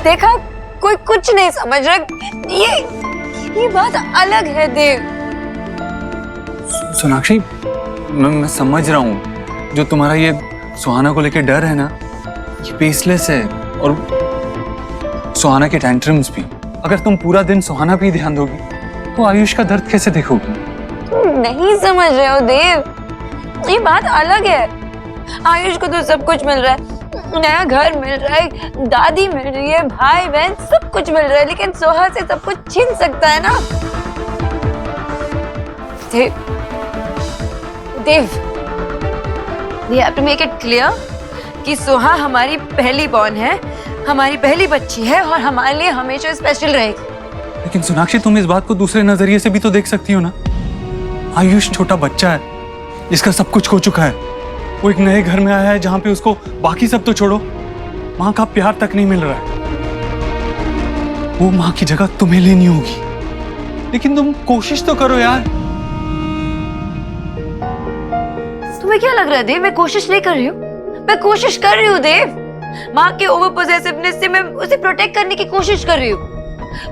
S4: देखा, कोई कुछ नहीं समझ रहा। ये बात अलग है देव।
S15: सोनाक्षी, मैं समझ रहा हूँ, जो तुम्हारा ये सुहाना को लेके डर है ना, ये बेसलेस है। और सुहाना के टेंट्रम्स भी। अगर तुम पूरा दिन सुहाना पे ही ध्यान दोगी तो आयुष का दर्द कैसे देखोगी?
S4: नहीं समझ रहे हो देव, ये बात अलग है। आयुष को तो सब कुछ मिल रहा है, नया घर मिल रहा है, दादी मिल रही है, भाई बहन सब कुछ मिल रहा है, लेकिन सोहा से सब कुछ छीन सकता है ना। देव, we have to make it clear कि सोहा हमारी पहली बॉर्न है, हमारी पहली बच्ची है और हमारे लिए हमेशा स्पेशल रहेगी।
S15: लेकिन सोनाक्षी, तुम इस बात को दूसरे नजरिए से भी तो देख सकती हो ना। आयुष छोटा बच्चा है जिसका सब कुछ खो चुका है। वो एक नए घर में आया है जहाँ पे उसको बाकी सब तो छोड़ो, माँ का प्यार तक नहीं मिल रहा है। वो माँ की जगह तुम्हें लेनी होगी, लेकिन तुम कोशिश तो करो यार।
S4: तुम्हें क्या लग रहा है देव, मैं कोशिश नहीं कर रही हूँ? मैं कोशिश कर रही हूँ देव। माँ के ओवर पोजेसिवनेस से मैं उसे प्रोटेक्ट करने की कोशिश कर रही हूँ।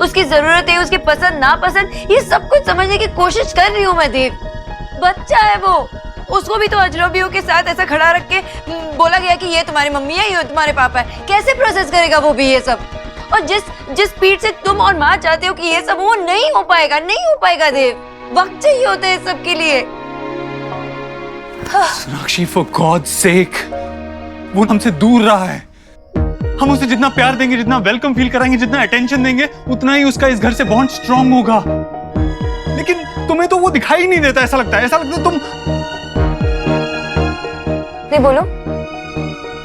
S4: उसकी जरूरत है, उसकी पसंद नापसंद, ये सब कुछ समझने की कोशिश कर रही हूँ मैं देव। बच्चा है वो, उसको भी तो अजनबियों के साथ ऐसा खड़ा रख के बोला गया कि ये तुम्हारी मम्मी है, ये तुम्हारे पापा है। कैसे प्रोसेस करेगा वो भी ये सब? और जिस स्पीड से तुम और माँ चाहते हो कि ये सब वो नहीं हो पाएगा, नहीं हो पाएगा देव। वक्त चाहिए होता है सब के लिए।
S15: सोनाक्षी, फॉर गॉड्स सेक, वो हमसे दूर रहा है। हम उसे जितना प्यार देंगे, जितना वेलकम फील कराएंगे, जितना अटेंशन देंगे, उतना ही उसका इस घर से बॉन्ड स्ट्रांग होगा। लेकिन तुम्हें तो वो दिखाई नहीं देता। ऐसा लगता है तुम
S4: नहीं बोलो,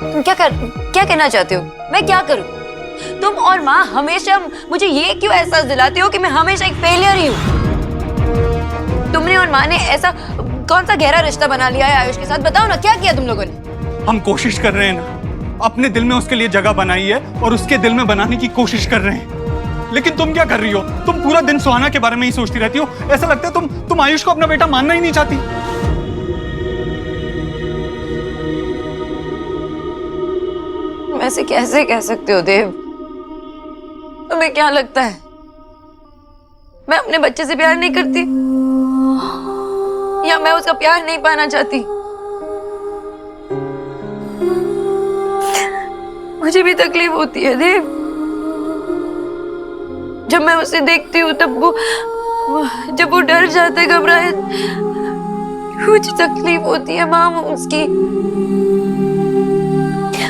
S4: तुम क्या कहना चाहते हो? मैं क्या करूं? तुम और माँ हमेशा मुझे ये क्यों एहसास दिलाते हो कि मैं हमेशा एक फेलियर ही हूँ? तुमने और माँ ने ऐसा कौन सा गहरा रिश्ता बना लिया है आयुष के साथ? बताओ ना, क्या किया तुम लोगों ने?
S15: हम कोशिश कर रहे हैं ना, अपने दिल में उसके लिए जगह बनाई है और उसके दिल में बनाने की कोशिश कर रहे हैं। लेकिन तुम क्या कर रही हो? तुम पूरा दिन सुहाना के बारे में ही सोचती रहती हो। ऐसा लगता है तुम आयुष को अपना बेटा मानना ही नहीं चाहती।
S4: तुम ऐसे कैसे कह सकते हो देव? तुम्हें क्या लगता है मैं अपने बच्चे से प्यार नहीं करती, या मैं उसका प्यार नहीं पाना चाहती? मुझे भी तकलीफ होती है देव। जब मैं उसे देखती हूँ तब जब वो डर जाता है, घबराए, कुछ तकलीफ होती है। माँ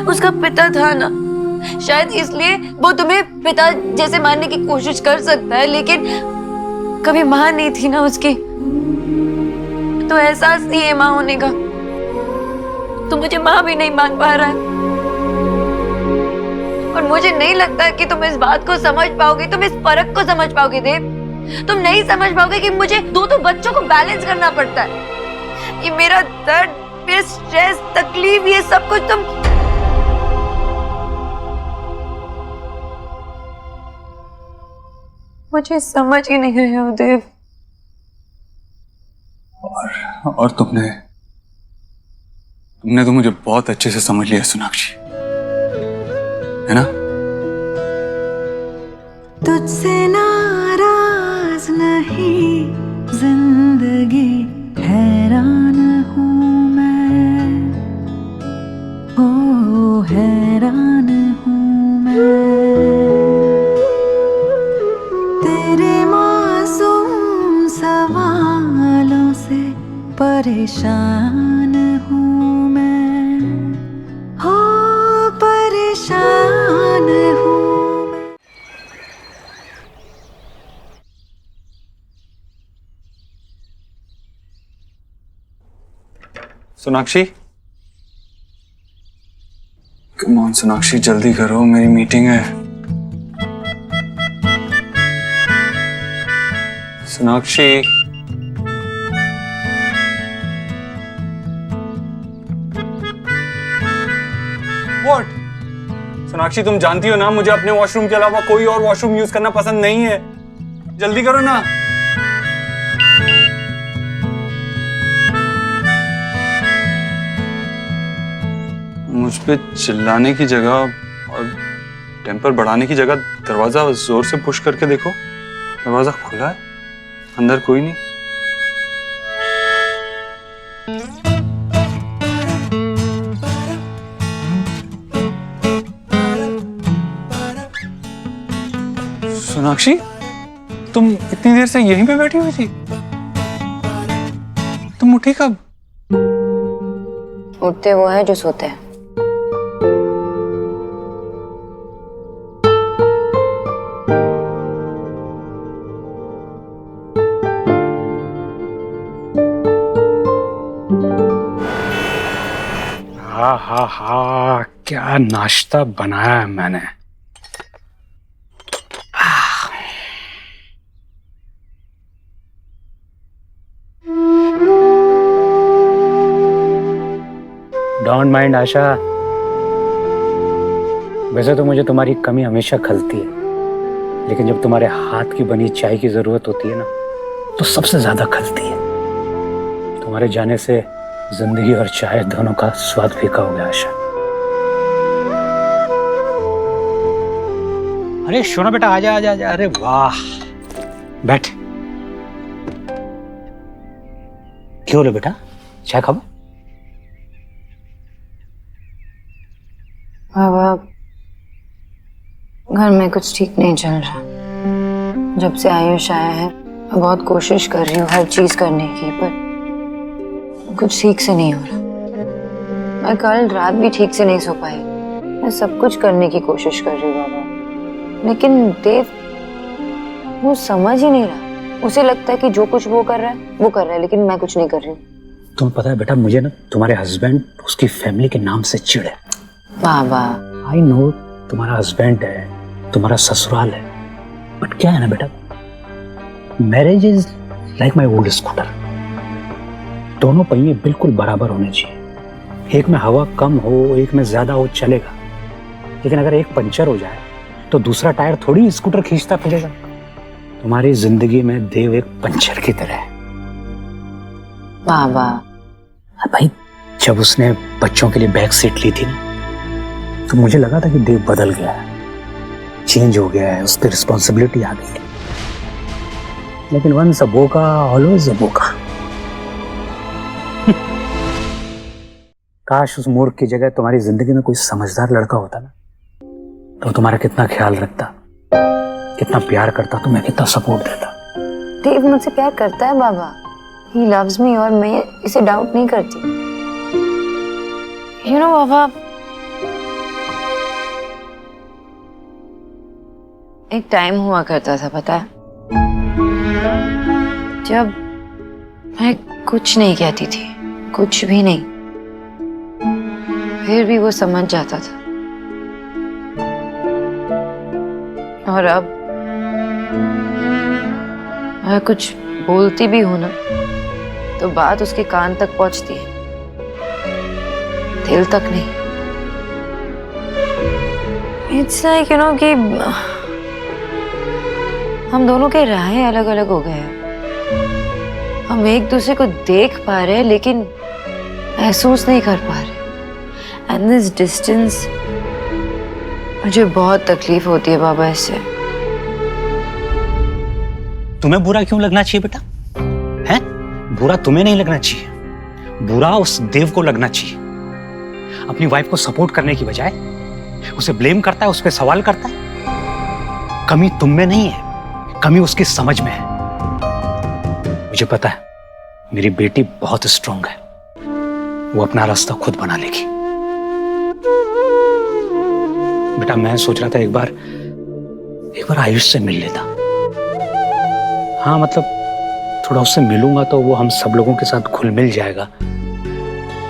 S4: उसका पिता था ना, शायद इसलिए वो तुम्हें पिता जैसे मानने की कोशिश कर सकता है, लेकिन कभी माँ नहीं थी ना उसकी, तो एहसास नहीं है माँ होने का। तो मुझे माँ भी नहीं मान पा रहा है, और मुझे नहीं लगता कि तुम इस बात को समझ पाओगे, तुम इस फर्क को समझ पाओगे देव। तुम नहीं समझ पाओगे कि मुझे दो बच्चों को बैलेंस करना पड़ता है। ये मेरा दर्द, मेरा स्ट्रेस, तकलीफ, ये सब कुछ तुम मुझे समझ ही नहीं रहे हो देव।
S15: और तुमने तो मुझे बहुत अच्छे से समझ लिया सोनाक्षी, है ना?
S16: तुझसे नाराज नहीं जिंदगी, हैरान हूँ मैं, ओ हैरान हूँ मैं। तेरे मासूम सवालों से परेशान हूँ मैं, हो परेशान हूँ।
S15: सोनाक्षी, कम ऑन सोनाक्षी, जल्दी करो, मेरी मीटिंग है। सोनाक्षी, व्हाट? सोनाक्षी, तुम जानती हो ना मुझे अपने वॉशरूम के अलावा कोई और वॉशरूम यूज करना पसंद नहीं है। जल्दी करो ना। मुझ पे चिल्लाने की जगह और टेम्पर बढ़ाने की जगह दरवाजा जोर से पुश करके देखो। दरवाजा खुला है, अंदर कोई नहीं। सोनाक्षी, तुम इतनी देर से यहीं पे बैठी हुई थी? तुम उठी कब?
S4: उठते वो है जो सोते हैं।
S12: हा, क्या नाश्ता बनाया है मैंने। डोंट माइंड आशा, वैसे तो मुझे तुम्हारी कमी हमेशा खलती है, लेकिन जब तुम्हारे हाथ की बनी चाय की जरूरत होती है ना, तो सबसे ज्यादा खलती है। तुम्हारे जाने से जिंदगी और चाय दोनों का स्वाद फीका हो गया आशा। अरे शोना बेटा, आजा आजा आजा। अरे वाह, बैठ। क्यों रे बेटा, चाय खाओ?
S4: बाबा, घर में कुछ ठीक नहीं चल रहा। जब से आयुष आया है मैं बहुत कोशिश कर रही हूँ हर चीज करने की, पर कुछ ठीक से नहीं हो रहा। मैं कल रात भी ठीक से नहीं सो पाई। मैं सब कुछ करने की कोशिश कर रही हूँ बाबा, लेकिन देव वो समझ ही नहीं रहा। उसे लगता है कि जो कुछ वो कर रहा है, लेकिन मैं कुछ नहीं कर रही हूँ।
S12: तुम्हें पता है बेटा, मुझे ना तुम्हारे हस्बैंड उसकी फैमिली के नाम से चिढ़ है।
S4: बाबा,
S12: आई नो तुम्हारा हस्बैंड है, तुम्हारा ससुराल है, बट क्या है ना बेटा, marriage is like my old scooter. दोनों पहिए बिल्कुल बराबर होने चाहिए। एक में हवा कम हो, एक में ज्यादा हो, चलेगा। लेकिन अगर एक पंचर हो जाए तो दूसरा टायर थोड़ी स्कूटर खींचता फिरेगा। तुम्हारी जिंदगी में देव एक पंचर की तरह है
S4: बाबा।
S12: भाई, जब उसने बच्चों के लिए बैक सीट ली थी ना, तो मुझे लगा था कि देव बदल गया है, चेंज हो गया है, उस पर रिस्पॉन्सिबिलिटी आ गई है। लेकिन वंस अ बोका ऑलवेज अ बोका। काश उस मूर्ख की जगह तुम्हारी जिंदगी में कोई समझदार लड़का होता ना, तो तुम्हारा कितना ख्याल रखता, कितना प्यार करता, तुम्हें कितना सपोर्ट देता।
S4: देव मुझसे प्यार करता है बाबा। He loves me और मैं इसे डाउट नहीं करती। You know बाबा, एक टाइम हुआ करता था पता है, जब मैं कुछ नहीं कहती थी, कुछ भी नहीं, फिर भी वो समझ जाता था। और अब मैं कुछ बोलती भी हूं ना, तो बात उसके कान तक पहुंचती है, दिल तक नहीं। इट्स लाइक यू नो कि हम दोनों के राहें अलग अलग हो गए हैं। हम एक दूसरे को देख पा रहे हैं लेकिन महसूस नहीं कर पा रहे। एंड दिस डिस्टेंस, मुझे बहुत तकलीफ होती है बाबा इससे।
S12: तुम्हें बुरा क्यों लगना चाहिए बेटा? हैं? बुरा तुम्हें नहीं लगना चाहिए, बुरा उस देव को लगना चाहिए। अपनी वाइफ को सपोर्ट करने की बजाय उसे ब्लेम करता है, उस पर सवाल करता है। कमी तुम में नहीं है, कमी उसकी समझ में है। मुझे पता है मेरी बेटी बहुत स्ट्रांग है, वो अपना रास्ता खुद बना लेगी। बेटा, मैं सोच रहा था एक बार आयुष से मिल लेता। हाँ, मतलब थोड़ा उससे मिलूंगा तो वो हम सब लोगों के साथ घुल मिल जाएगा,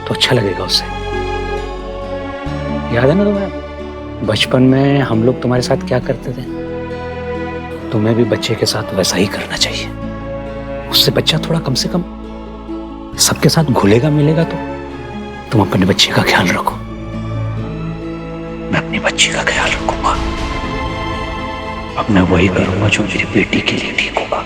S12: तो अच्छा लगेगा उसे। याद है ना तुम्हें बचपन में हम लोग तुम्हारे साथ क्या करते थे? तुम्हें भी बच्चे के साथ वैसा ही करना चाहिए। उससे बच्चा थोड़ा कम से कम सबके साथ घुलेगा मिलेगा। तो तुम अपने बच्चे का ख्याल रखो, मैं अपनी बच्ची का ख्याल रखूंगा। अब मैं वही करूंगा जो मेरी बेटी के लिए ठीक होगा।